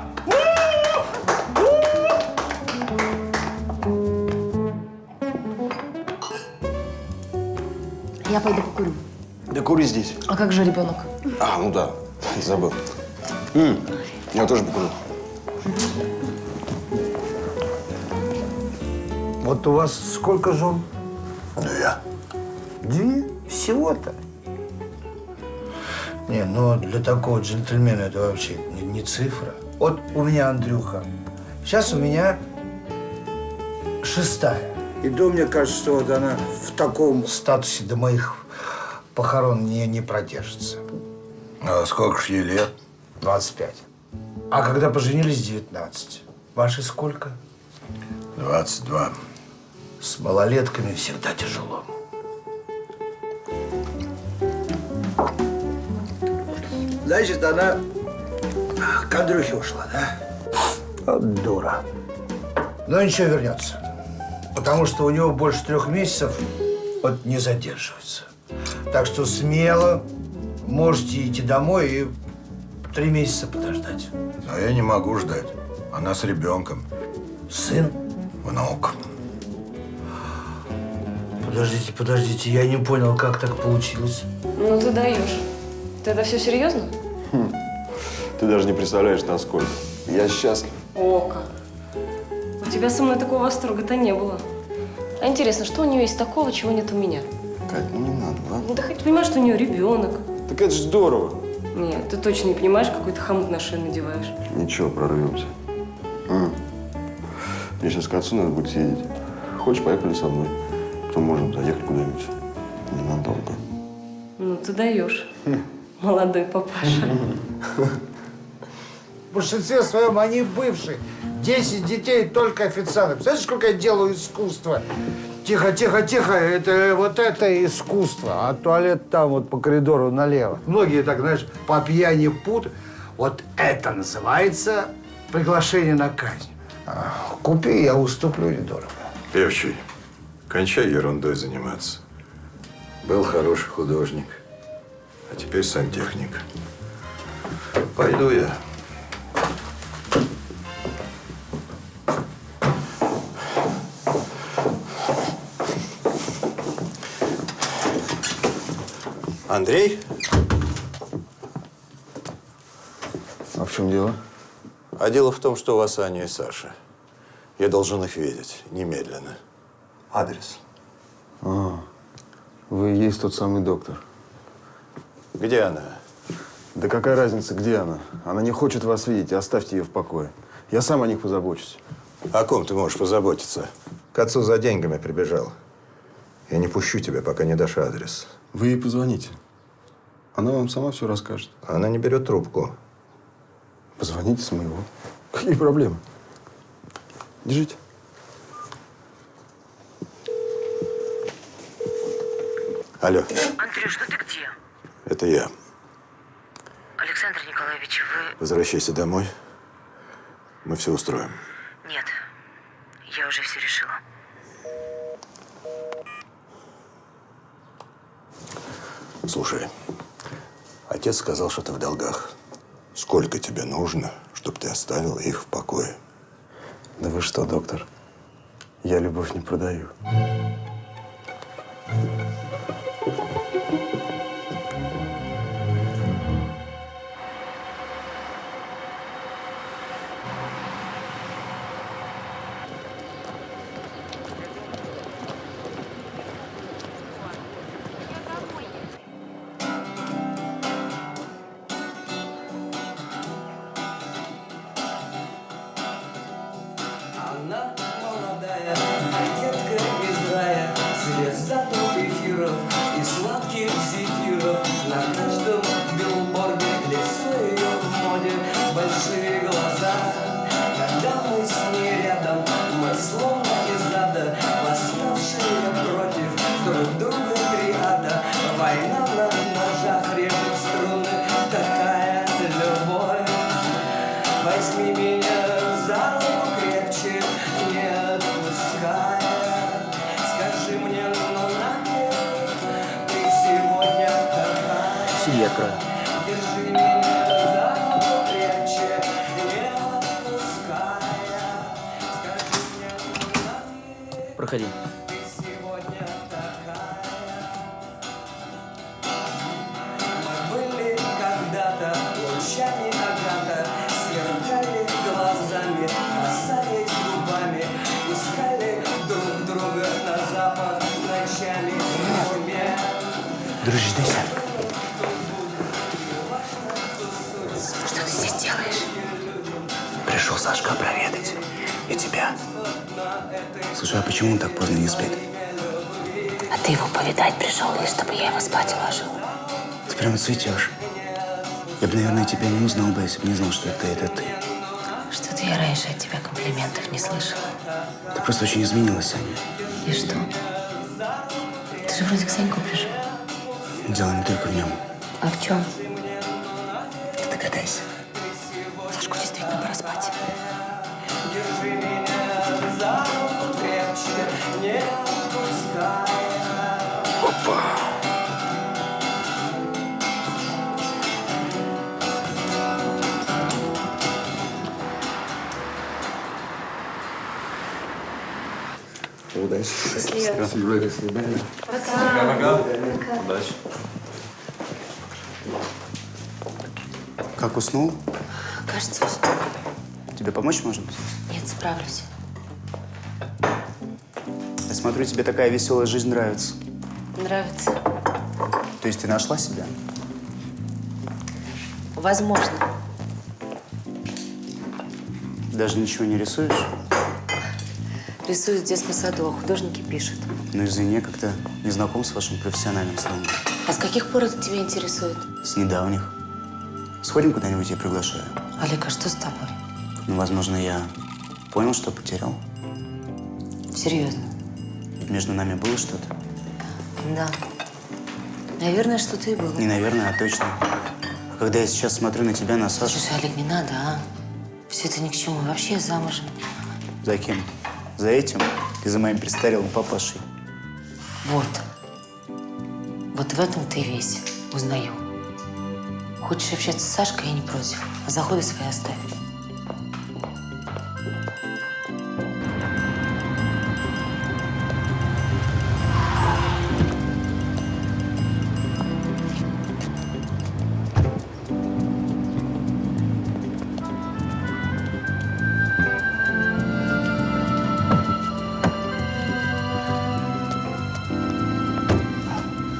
Я пойду покурю. Да кури здесь. А как же ребенок? А, ну да, забыл. Я тоже покурю. Вот у вас сколько жен? Две. Две? Всего-то? Не, ну для такого джентльмена это вообще не цифра. Вот у меня Андрюха. Сейчас у меня 6-я. И то, мне кажется, что вот она в таком статусе до моих похорон не продержится. А сколько ж ей лет? 25. А когда поженились, 19. Ваши сколько? 22. С малолетками всегда тяжело. Значит, она к Андрюхе ушла, да? Вот дура. Но ничего, вернется. Потому что у него больше 3 месяцев вот не задерживается. Так что смело можете идти домой и 3 месяца подождать. А я не могу ждать. Она с ребенком. Сын? Внук. Подождите, я не понял, как так получилось. Ну ты даешь. Ты это все серьезно? Ты даже не представляешь, насколько. Я счастлив. О, как. У тебя со мной такого восторга-то не было. А интересно, что у нее есть такого, чего нет у меня? Кать, ну не надо, ладно? Ну, ты хоть понимаешь, что у нее ребенок. Так это же здорово. Нет, ты точно не понимаешь, какой ты хомут на шею надеваешь. Ничего, прорвемся. Мне сейчас к отцу надо будет съездить. Хочешь, поехали со мной? Потом можем заехать куда-нибудь. Ненадолго. Ну, ты даешь. Молодой папаша. В большинстве своем они бывшие. 10 детей, только официанты. Представляешь, сколько я делаю искусства? Тихо, это искусство. А туалет там вот по коридору налево. Многие так, знаешь, по пьяни путают. Вот это называется приглашение на казнь. Купи, я уступлю недорого. Певчий, кончай ерундой заниматься. Был хороший художник, а теперь сантехник. Пойду я. Андрей? А в чем дело? А дело в том, что у вас Аня и Саша. Я должен их видеть немедленно. Адрес. Вы и есть тот самый доктор. Где она? Да какая разница, где она? Она не хочет вас видеть, оставьте ее в покое. Я сам о них позабочусь. О ком ты можешь позаботиться? К отцу за деньгами прибежал. Я не пущу тебя, пока не дашь адрес. Вы ей позвоните. Она вам сама все расскажет. Она не берет трубку. Позвоните с моего. Какие проблемы? Держите. Алло. Андрюш, ну ты где? Это я. Александр Николаевич, вы… Возвращайся домой. Мы все устроим. Нет, я уже все решила. Слушай, отец сказал, что ты в долгах. Сколько тебе нужно, чтобы ты оставил их в покое? Да вы что, доктор? Я любовь не продаю. друг друга триада. Война на ножах, режет струны, такая любовь. Возьми меня за руку крепче, не отпуская. Скажи мне, ну нахер, ты сегодня такая. Сиди, открою. Держи меня за руку крепче, не отпуская. Скажи мне, ну нахер, Проходи. ты сегодня такая. Мы были когда-то лучами агата, сверкали глазами, касались губами, искали друг друга на запах ночами в тьме. Дружище, дай сядь. Что ты здесь делаешь? Пришел Сашка проведать. И тебя. Слушай, а почему он так поздно не спит? А ты его повидать пришел, или чтобы я его спать уложил? Ты прямо цветешь. Я бы, наверное, тебя не узнал бы, если бы не знал, что это ты. Что-то я раньше от тебя комплиментов не слышала. Ты просто очень изменилась, Саня. И что? Ты же вроде к Саньку пришел. Дело не только в нем. А в чем? Ты догадайся. Сашку действительно пора спать. Держи меня за руку крепче, не отпуская. Опа! Удачи. Счастливо. Спасибо. До свидания. Пока. Удачи. Как, уснул? Кажется, уснул. Тебе помочь можно? Нет, справлюсь. Я смотрю, тебе такая веселая жизнь нравится. Нравится? То есть ты нашла себя? Возможно. Даже ничего не рисуешь? Рисуют в детском саду, а художники пишут. Ну, извини, я как-то не знаком с вашим профессиональным слогом. А с каких пор это тебя интересует? С недавних. Сходим куда-нибудь, я приглашаю. Олег, а что с тобой? Ну, возможно, я понял, что потерял. Серьезно? Ведь между нами было что-то. Да. Наверное, что-то и было. Не наверное, а точно. А когда я сейчас смотрю на тебя, на Сашу… Слушай, Олег, не надо, а? Все это ни к чему. Вообще я замужем. За кем? За этим? И за моим престарелым папашей? Вот. Вот в этом ты весь. Узнаю. Хочешь общаться с Сашкой, я не против. А заходы свои оставь.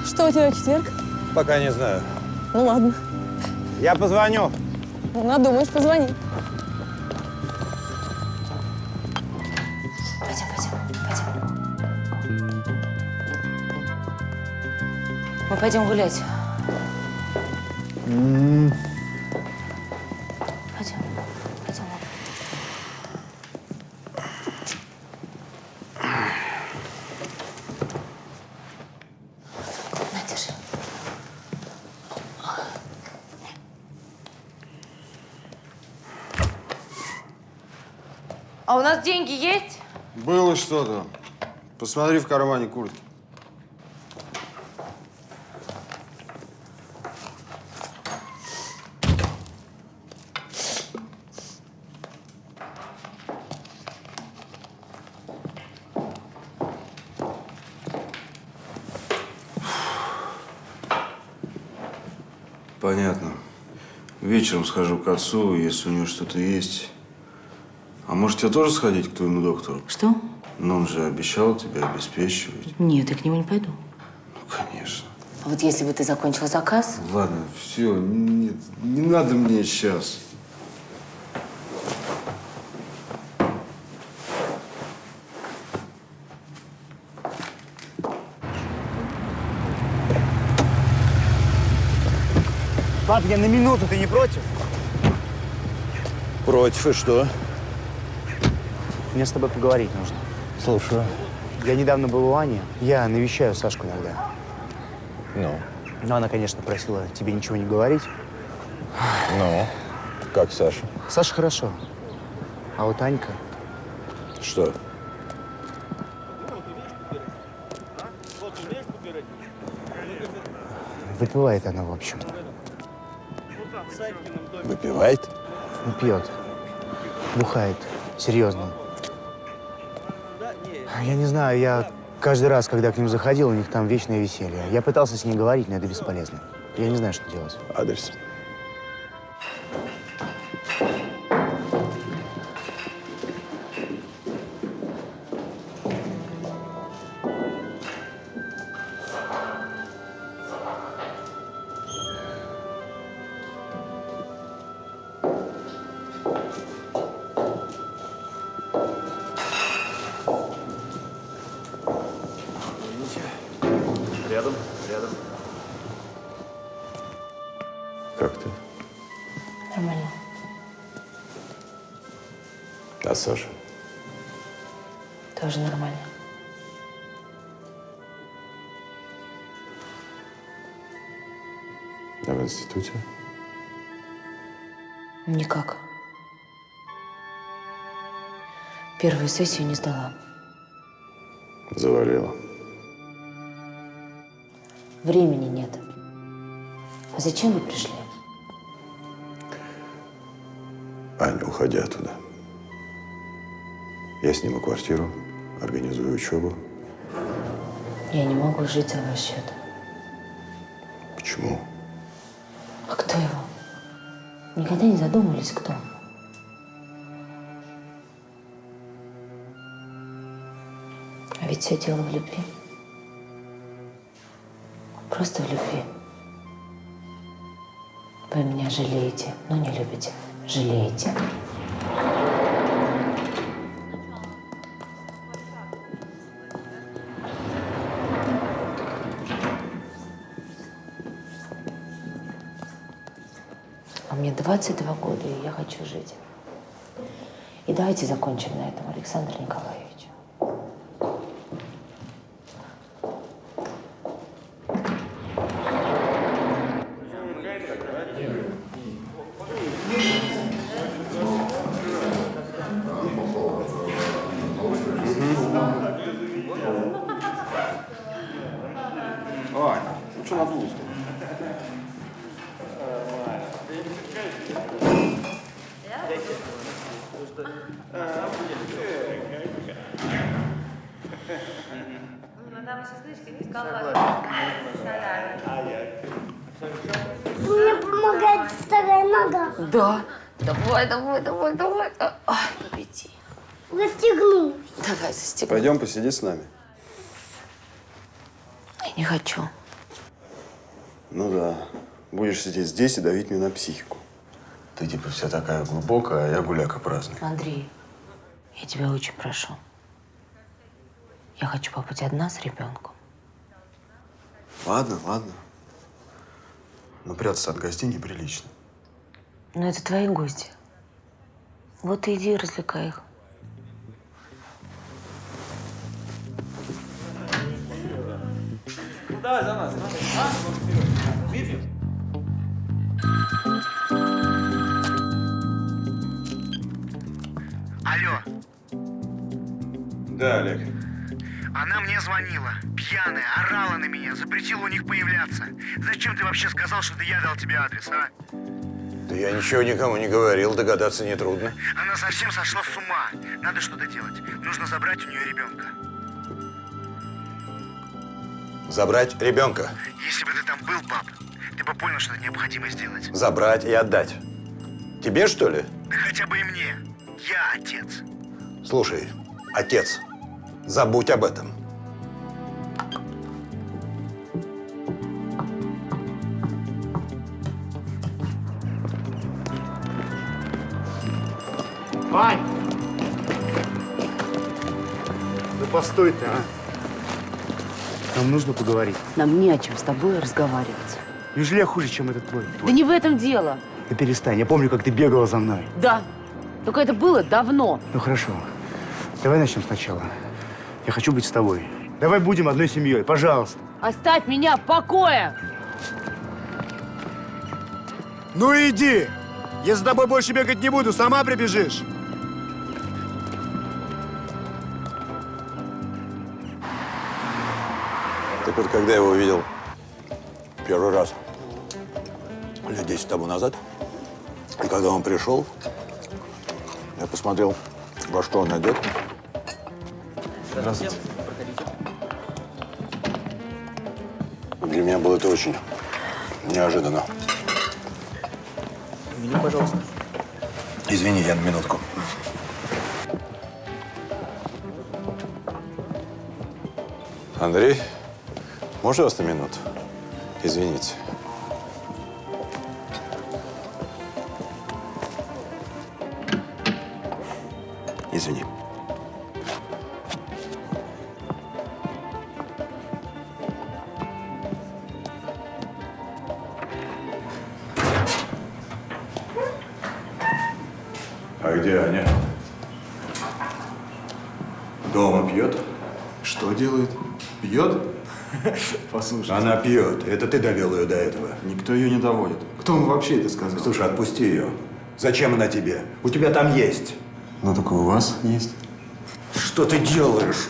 Что у тебя в четверг? Пока не знаю. Ну ладно. Я позвоню. Ну, надумаешь, позвони. Пойдем, пойдем. Мы пойдем гулять. Пойдем. Пойдем. На, держи. А у нас деньги есть? Было что-то. Посмотри в кармане куртки. Понятно. Вечером схожу к отцу, если у него что-то есть. А может, тебе тоже сходить к твоему доктору? Что? Но он же обещал тебя обеспечивать. Нет, я к нему не пойду. Ну, конечно. А вот если бы ты закончил заказ… Ладно, все, нет, не надо мне сейчас. Пап, я на минуту, ты не против? Против, и что? Мне с тобой поговорить нужно. Слушаю. Я недавно был у Ани. Я навещаю Сашку иногда. Ну? Но она, конечно, просила тебе ничего не говорить. Ну? Как Саша? Саша хорошо. А вот Анька… Что? Выпивает она, в общем. Выпивает? Не пьет. Бухает. Серьезно. Я не знаю, я каждый раз, когда к ним заходил, у них там вечное веселье. Я пытался с ней говорить, но это бесполезно. Я не знаю, что делать. Адрес. Рядом, рядом. Как ты? Нормально. А Саша? Тоже нормально. А в институте? Никак. Первую сессию не сдала. Завалила. Времени нет. А зачем вы пришли? Аня, уходи оттуда. Я сниму квартиру, организую учебу. Я не могу жить за ваш счет. Почему? А кто его? Никогда не задумывались, кто? А ведь все дело в любви. Просто в любви. Вы меня жалеете, но не любите. Жалеете. А мне 22 года, и я хочу жить. И давайте закончим на этом, Александр Николаевич. Ань, ну что надулась-то? Мне помогает вторая нога. Да. Давай, давай, давай, давай. Ай, победи. Застегнулась. Давай, застегнем. Пойдем посиди с нами. Я не хочу. Ну да. Будешь сидеть здесь и давить мне на психику. Ты типа вся такая глубокая, а я гуляка праздный. Андрей, я тебя очень прошу. Я хочу побыть одна с ребенком. Ладно, ладно. Но прятаться от гостей неприлично. Но это твои гости. Вот и иди и развлекай их. Давай за нас. Выпьем? Алло, Да, Олег. она мне звонила, пьяная, орала на меня, запретила у них появляться. Зачем ты вообще сказал, что это я дал тебе адрес, а? Да я ничего никому не говорил, догадаться нетрудно. Она совсем сошла с ума. Надо что-то делать. Нужно забрать у нее ребенка. Забрать ребенка. Если бы ты там был, пап, ты бы понял, что это необходимо сделать. Забрать и отдать. Тебе, что ли? Да хотя бы и мне. Я отец. Слушай, отец, забудь об этом. Вань! Да постой ты, а! Нам нужно поговорить. Нам не о чем с тобой разговаривать. Неужели я хуже, чем этот твой? Да не в этом дело. Да перестань, я помню, как ты бегала за мной. Да. Только это было давно. Ну хорошо, давай начнем сначала. Я хочу быть с тобой. Давай будем одной семьей, пожалуйста. Оставь меня в покое! Ну иди! Я за тобой больше бегать не буду, сама прибежишь. Так вот, когда я его увидел первый раз, лет 10 тому назад, и когда он пришел, я посмотрел, во что он одет. Здравствуйте. Для меня было это очень неожиданно. Меню, пожалуйста. Извини, я на минутку. Андрей, можно вас на минуту? Извините. Извини. А где Аня? Дома пьет? Что делает? Пьет? Послушай. Она пьет. Это ты довел ее до этого. Никто ее не доводит. Кто вам вообще это сказал? Слушай, отпусти ее. Зачем она тебе? У тебя там есть. Ну, только у вас есть. Что ты делаешь?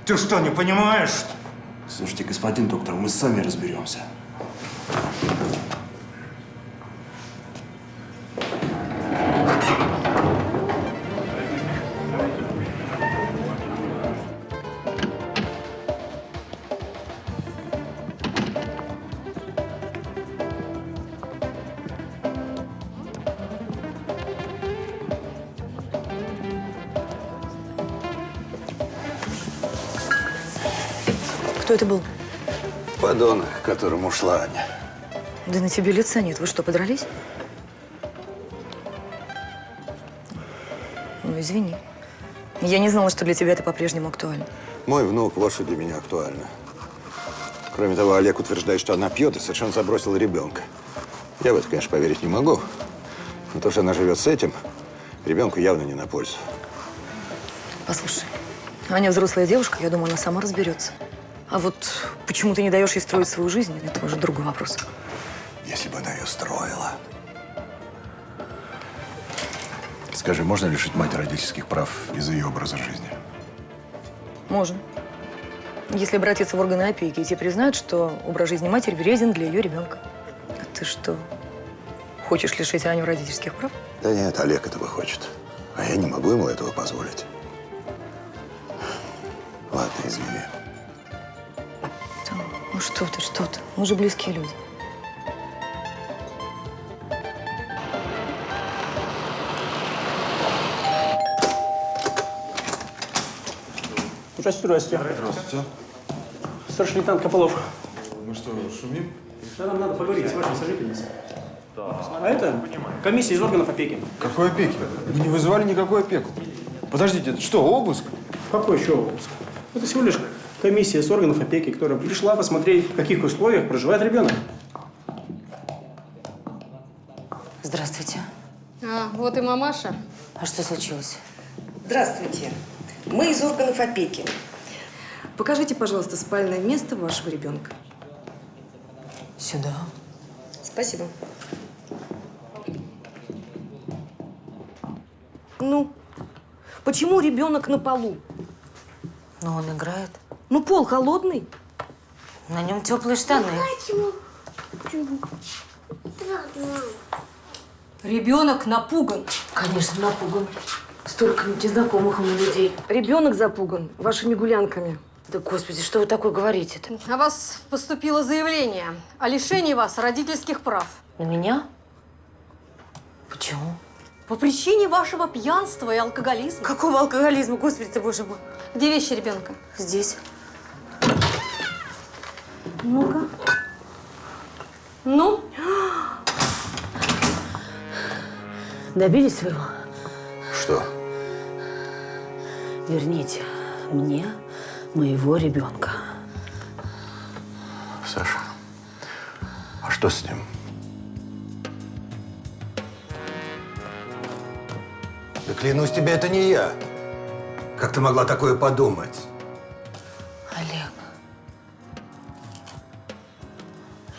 Ты что, не понимаешь? Слушайте, господин доктор, мы сами разберемся. Кто это был? Подонок, к которому ушла Аня. Да на тебе лица нет. Вы что, подрались? Ну, извини. Я не знала, что для тебя это по-прежнему актуально. Мой внук, вот что для меня актуально. Кроме того, Олег утверждает, что она пьет и совершенно забросила ребенка. Я в это, конечно, поверить не могу. Но то, что она живет с этим, ребенку явно не на пользу. Послушай, Аня взрослая девушка, я думаю, она сама разберется. А вот почему ты не даешь ей строить свою жизнь, это уже другой вопрос. Если бы она ее строила. Скажи, можно лишить мать родительских прав из-за ее образа жизни? Можно. Если обратиться в органы опеки, и те признают, что образ жизни матери вреден для ее ребенка. А ты что, хочешь лишить Аню родительских прав? Да нет, Олег этого хочет. А я не могу ему этого позволить. Ладно, извини. Ну что ты, мы же близкие люди. Здравствуйте. Здравствуйте. Старший лейтенант Копылов. Мы что, шумим? Да, нам надо поговорить с вашей сожительницей. А это комиссия из органов опеки. Какой опеки? Мы не вызывали никакую опеку. Подождите, это что, обыск? Какой еще обыск? Это всего лишь комиссия с органов опеки, которая пришла посмотреть, в каких условиях проживает ребенок. Здравствуйте. А, вот и мамаша. А что случилось? Здравствуйте. Мы из органов опеки. Покажите, пожалуйста, спальное место вашего ребенка. Сюда. Спасибо. Ну, почему ребенок на полу? Ну, он играет. Ну, пол холодный. На нем теплые штаны. Ребенок напуган. Конечно, напуган. Столько незнакомых ему людей. Ребенок запуган вашими гулянками. Да, господи, что вы такое говорите-то? О вас поступило заявление о лишении вас родительских прав. На меня? Почему? По причине вашего пьянства и алкоголизма. Какого алкоголизма? Господи ты, боже мой. Где вещи ребенка? Здесь. Ну-ка. Ну? Добились своего? Что? Верните мне моего ребенка. Саша, а что с ним? Да клянусь тебе, это не я. Как ты могла такое подумать?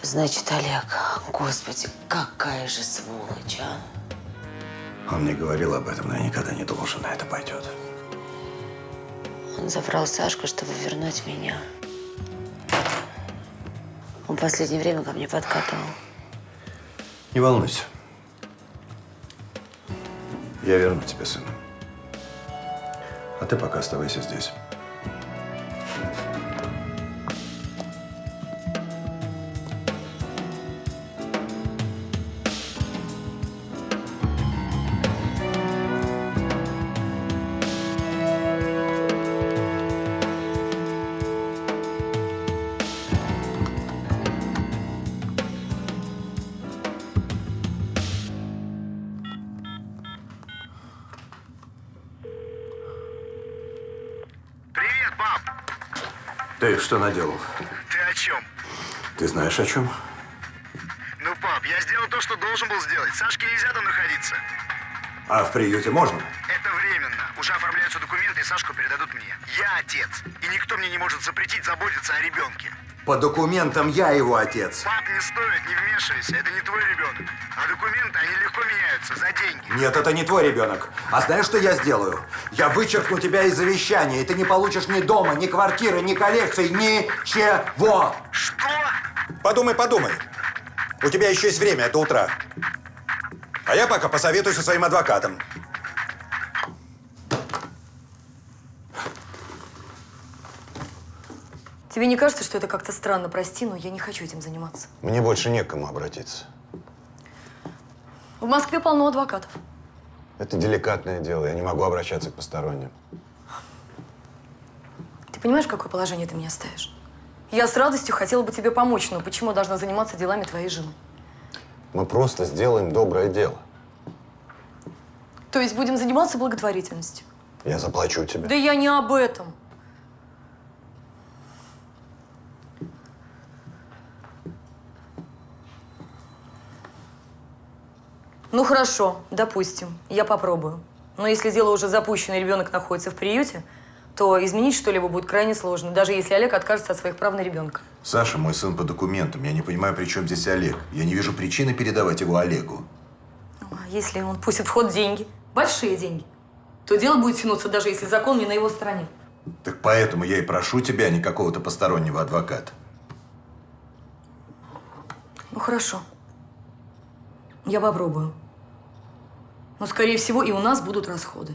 Значит, Олег, господи, какая же сволочь, а? Он мне говорил об этом, но я никогда не думал, что на это пойдет. Он заврал Сашку, чтобы вернуть меня. Он в последнее время ко мне подкатывал. Не волнуйся. Я верну тебе сына. А ты пока оставайся здесь. Ты что наделал? Ты о чем? Ты знаешь о чем? Ну, пап, я сделал то, что должен был сделать. Сашке нельзя там находиться. А в приюте можно? Это временно. Уже оформляются документы, и Сашку передадут мне. Я отец. И никто мне не может запретить заботиться о ребенке. По документам я его отец. Пап, не стоит, не вмешивайся. Это не твой ребенок. А документы, они легко меняются за деньги. Нет, это не твой ребенок. А знаешь, что я сделаю? Я вычеркну тебя из завещания, и ты не получишь ни дома, ни квартиры, ни коллекций, ничего. Что? Подумай, подумай. У тебя еще есть время до утра. А я пока посоветуюсь со своим адвокатом. Тебе не кажется, что это как-то странно? Прости, но я не хочу этим заниматься. Мне больше не к кому обратиться. В Москве полно адвокатов. Это деликатное дело, я не могу обращаться к посторонним. Ты понимаешь, в какое положение ты меня ставишь? Я с радостью хотела бы тебе помочь, но почему я должна заниматься делами твоей жены? Мы просто сделаем доброе дело. То есть будем заниматься благотворительностью? Я заплачу тебе. Да я не об этом. Ну хорошо, допустим, я попробую. Но если дело уже запущено и ребенок находится в приюте, то изменить что-либо будет крайне сложно, даже если Олег откажется от своих прав на ребенка. Саша, мой сын по документам. Я не понимаю, при чем здесь Олег. Я не вижу причины передавать его Олегу. А если он пустит в ход деньги, большие деньги, то дело будет тянуться, даже если закон не на его стороне. Так поэтому я и прошу тебя, а не какого-то постороннего адвоката. Ну хорошо. Я попробую. Но, скорее всего, и у нас будут расходы.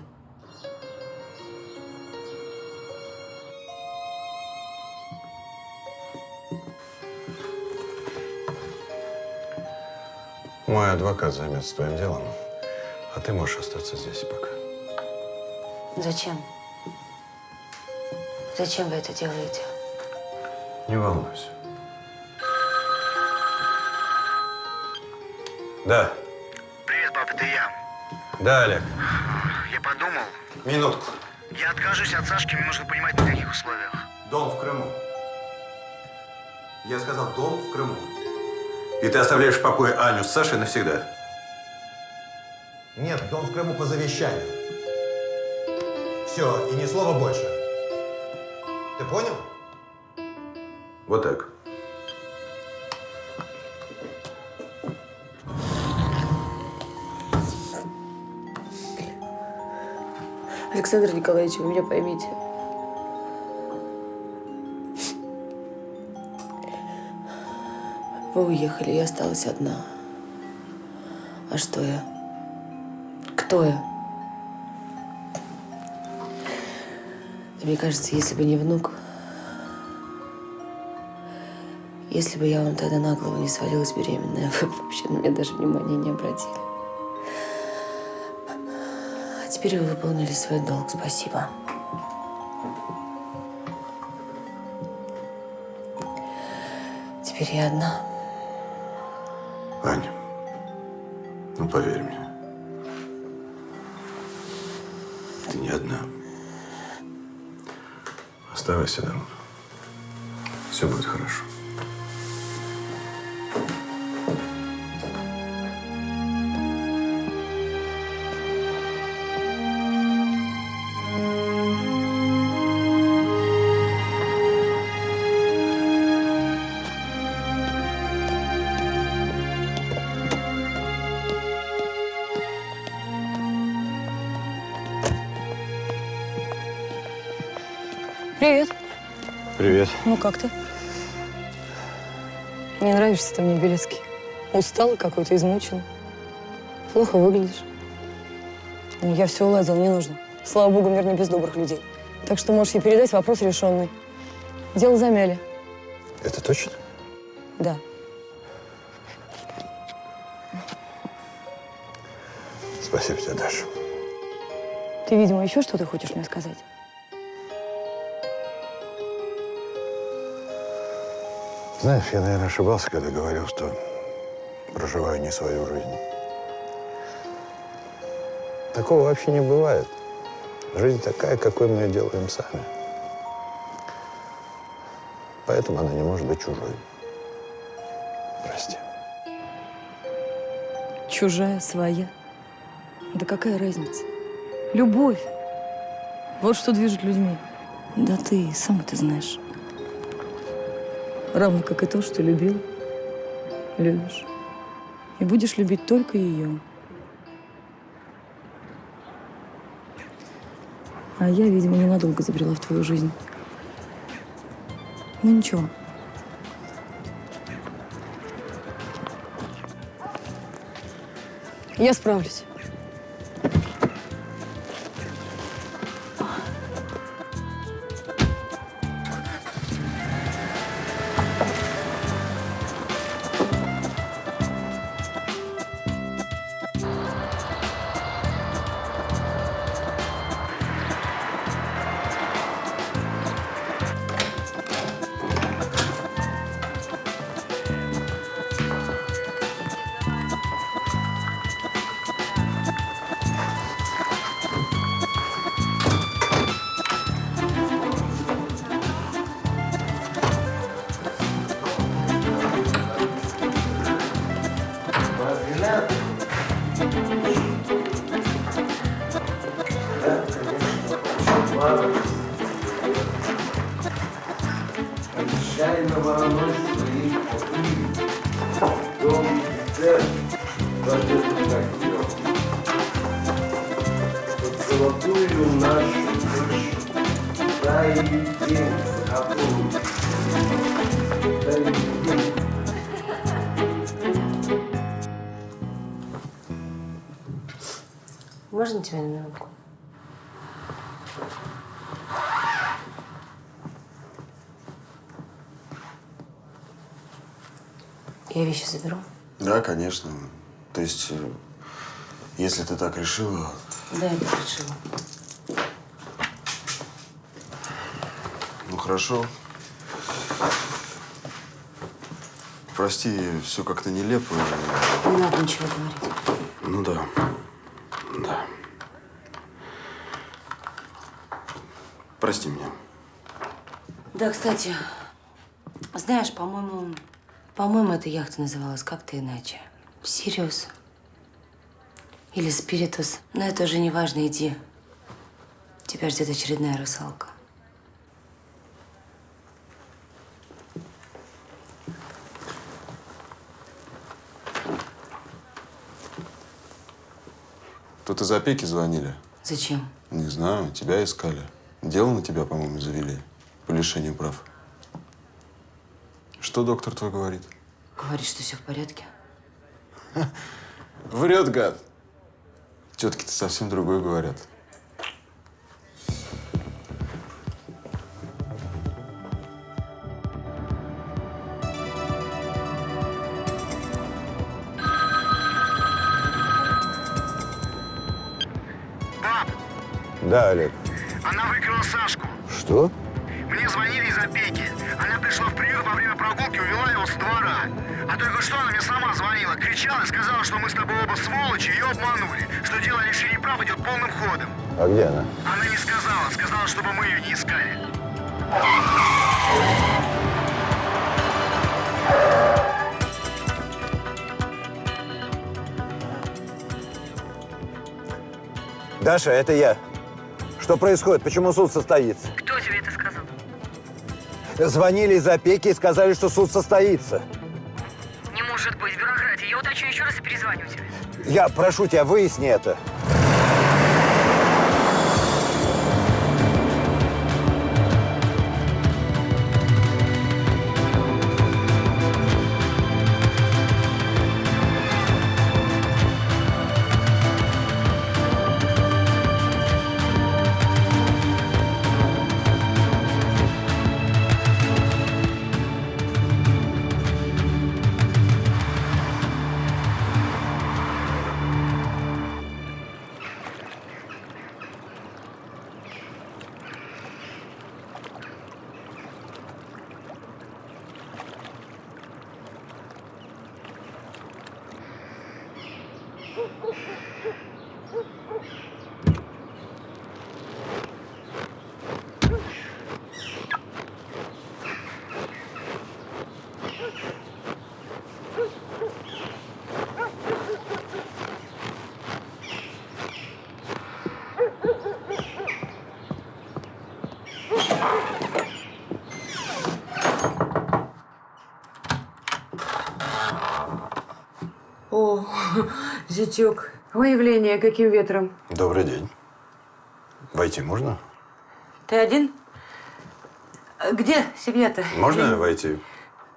Мой адвокат займется твоим делом, а ты можешь остаться здесь пока. Зачем? Зачем вы это делаете? Не волнуйся. Да. Привет, пап, это я. Да, Олег. Я подумал. Минутку. Я откажусь от Сашки, мне нужно понимать, на каких условиях. Дом в Крыму. Я сказал, дом в Крыму. И ты оставляешь в покое Аню с Сашей навсегда? Нет, дом в Крыму по завещанию. Все, и ни слова больше. Ты понял? Вот так. Александр Николаевич, вы меня поймите. Вы уехали, я осталась одна. А что я? Кто я? Мне кажется, если бы не внук, если бы я вам тогда на голову не свалилась беременная, вы бы вообще на меня даже внимания не обратили. А теперь вы выполнили свой долг. Спасибо. Теперь я одна. Аня, ну поверь мне, ты не одна. Оставайся дома. Все будет хорошо. Привет. Привет. Ну как ты? Не нравишься ты мне, Белецкий. Устала какой-то, измучена. Плохо выглядишь. Ну, я все уладила, не нужно. Слава богу, мир не без добрых людей. Так что можешь ей передать, вопрос решенный. Дело замяли. Это точно? Да. Спасибо тебе, Даша. Ты, видимо, еще что-то хочешь мне сказать? Знаешь, я, наверное, ошибался, когда говорил, что проживаю не свою жизнь. Такого вообще не бывает. Жизнь такая, какой мы ее делаем сами. Поэтому она не может быть чужой. Прости. Чужая, своя. Да какая разница? Любовь. Вот что движет людьми. Да ты сам это знаешь. Равно как и то, что любил, любишь. И будешь любить только ее. А я, видимо, ненадолго забрела в твою жизнь. Ну ничего. Я справлюсь. Можно тебя на минутку? Я вещи заберу? Да, конечно. То есть, если ты так решила… Да, я так решила. Ну, хорошо. Прости, все как-то нелепо. Не надо ничего говорить. Ну да. Да. Прости меня. Да, кстати, знаешь, по-моему, эта яхта называлась как-то иначе. Сириус или Спиритус. Но это уже не важно, иди. Тебя ждет очередная русалка. Тут из опеки звонили. Зачем? Не знаю, тебя искали. Дело на тебя, по-моему, завели. По лишению прав. Что доктор твой говорит? Говорит, что все в порядке. Врет, гад. Тетки-то совсем другое говорят. Да, Олег. Она выкрала Сашку. Что? Мне звонили из опеки. Она пришла в приют во время прогулки, увела его с двора. А только что она мне сама звонила, кричала и сказала, что мы с тобой оба сволочи, ее обманули. Что дело лишения прав идет полным ходом. А где она? Она не сказала. Сказала, чтобы мы ее не искали. Даша, это я. Что происходит? Почему суд состоится? Кто тебе это сказал? Звонили из опеки и сказали, что суд состоится. Не может быть, бюрократия. Я уточню еще раз и перезвоню тебе. Я прошу тебя, выясни это. О, зятек. Выявление каким ветром? Добрый день. Войти можно? Ты один? Где семья-то? Можно войти?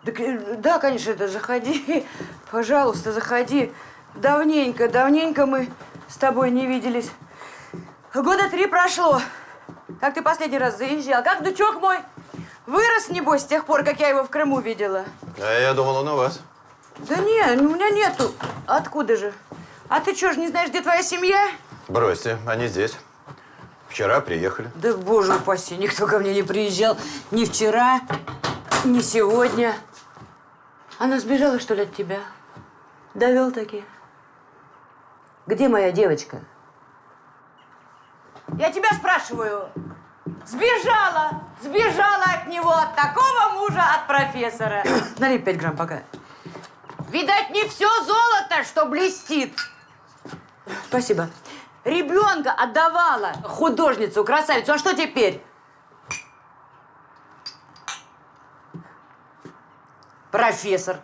Да, конечно, заходи. Пожалуйста, заходи. Давненько мы с тобой не виделись. Года 3 прошло. Как ты последний раз заезжал? Как внучок мой? Вырос, небось, с тех пор, как я его в Крыму видела. А я думал, он у вас. Да нет, у меня нету. Откуда же? А ты что ж не знаешь, где твоя семья? Бросьте, они здесь. Вчера приехали. Да, боже упаси, никто ко мне не приезжал. Ни вчера, ни сегодня. Она сбежала, что ли, от тебя? Довел таки. Где моя девочка? Я тебя спрашиваю. Сбежала! Сбежала от него, от такого мужа, от профессора. Налей 5 грамм пока. Видать, не все золото, что блестит. Спасибо. Ребенка отдавала художницу, красавицу. А что теперь? Профессор.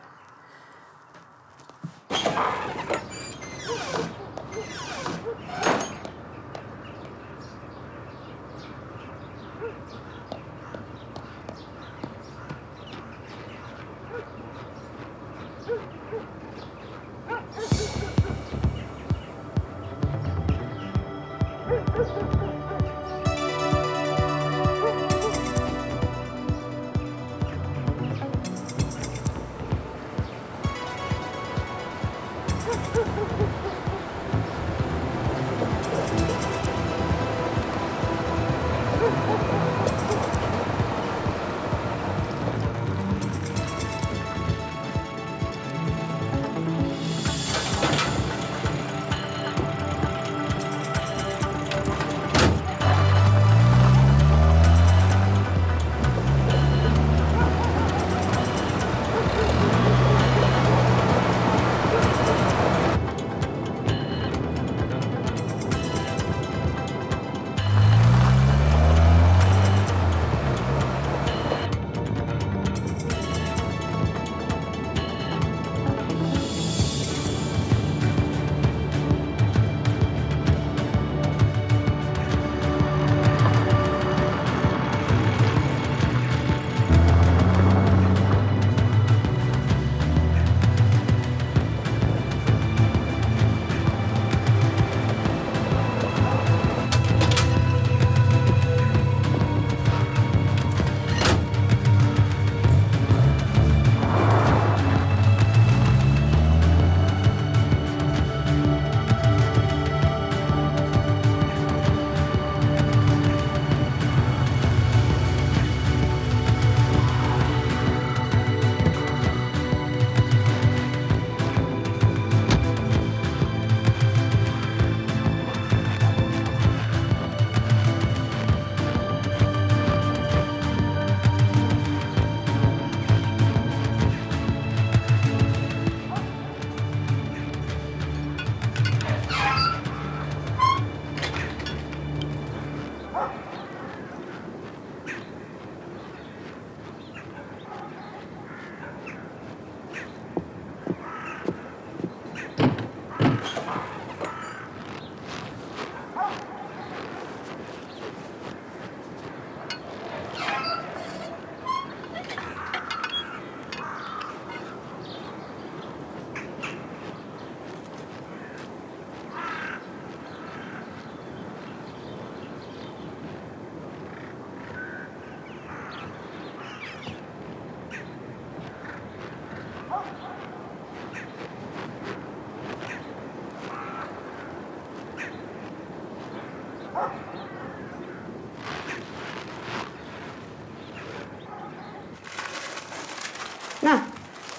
На,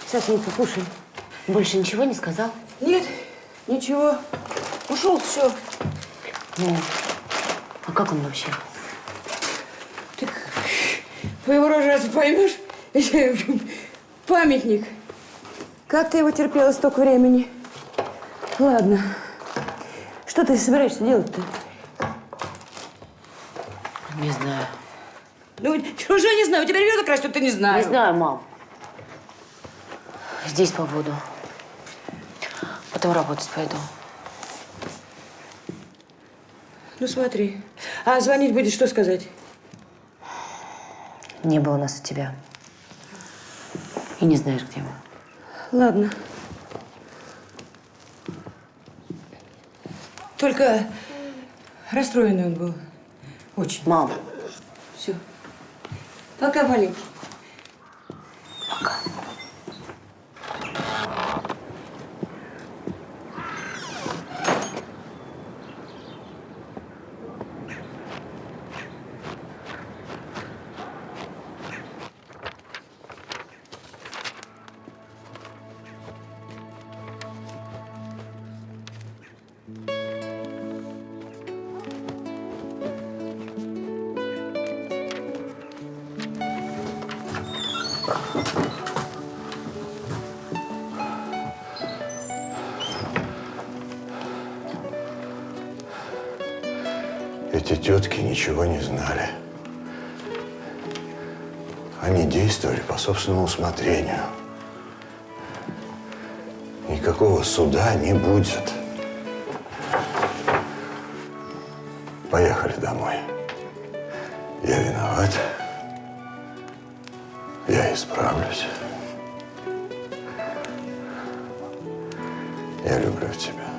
Сашенька, кушай. Больше ничего не сказал? Нет, Ничего. Ушел, все. Ну, а как он вообще? Так по его роже разве поймешь? Памятник. Как ты его терпела столько времени? Ладно. Что ты собираешься делать-то? Не знаю. Ну, уже не знаю. У тебя ребенок растет, ты не знаешь. Не знаю, мам. Здесь побуду. Потом работать пойду. Ну, смотри. А звонить будешь, что сказать? Не было нас у тебя. И не знаешь, где мы. Ладно. Только расстроенный он был. Очень. Мам. Все. Пока, маленький. Пока. Эти тетки ничего не знали. Они действовали по собственному усмотрению. Никакого суда не будет. Поехали домой. Я виноват. Я исправлюсь. Я люблю тебя.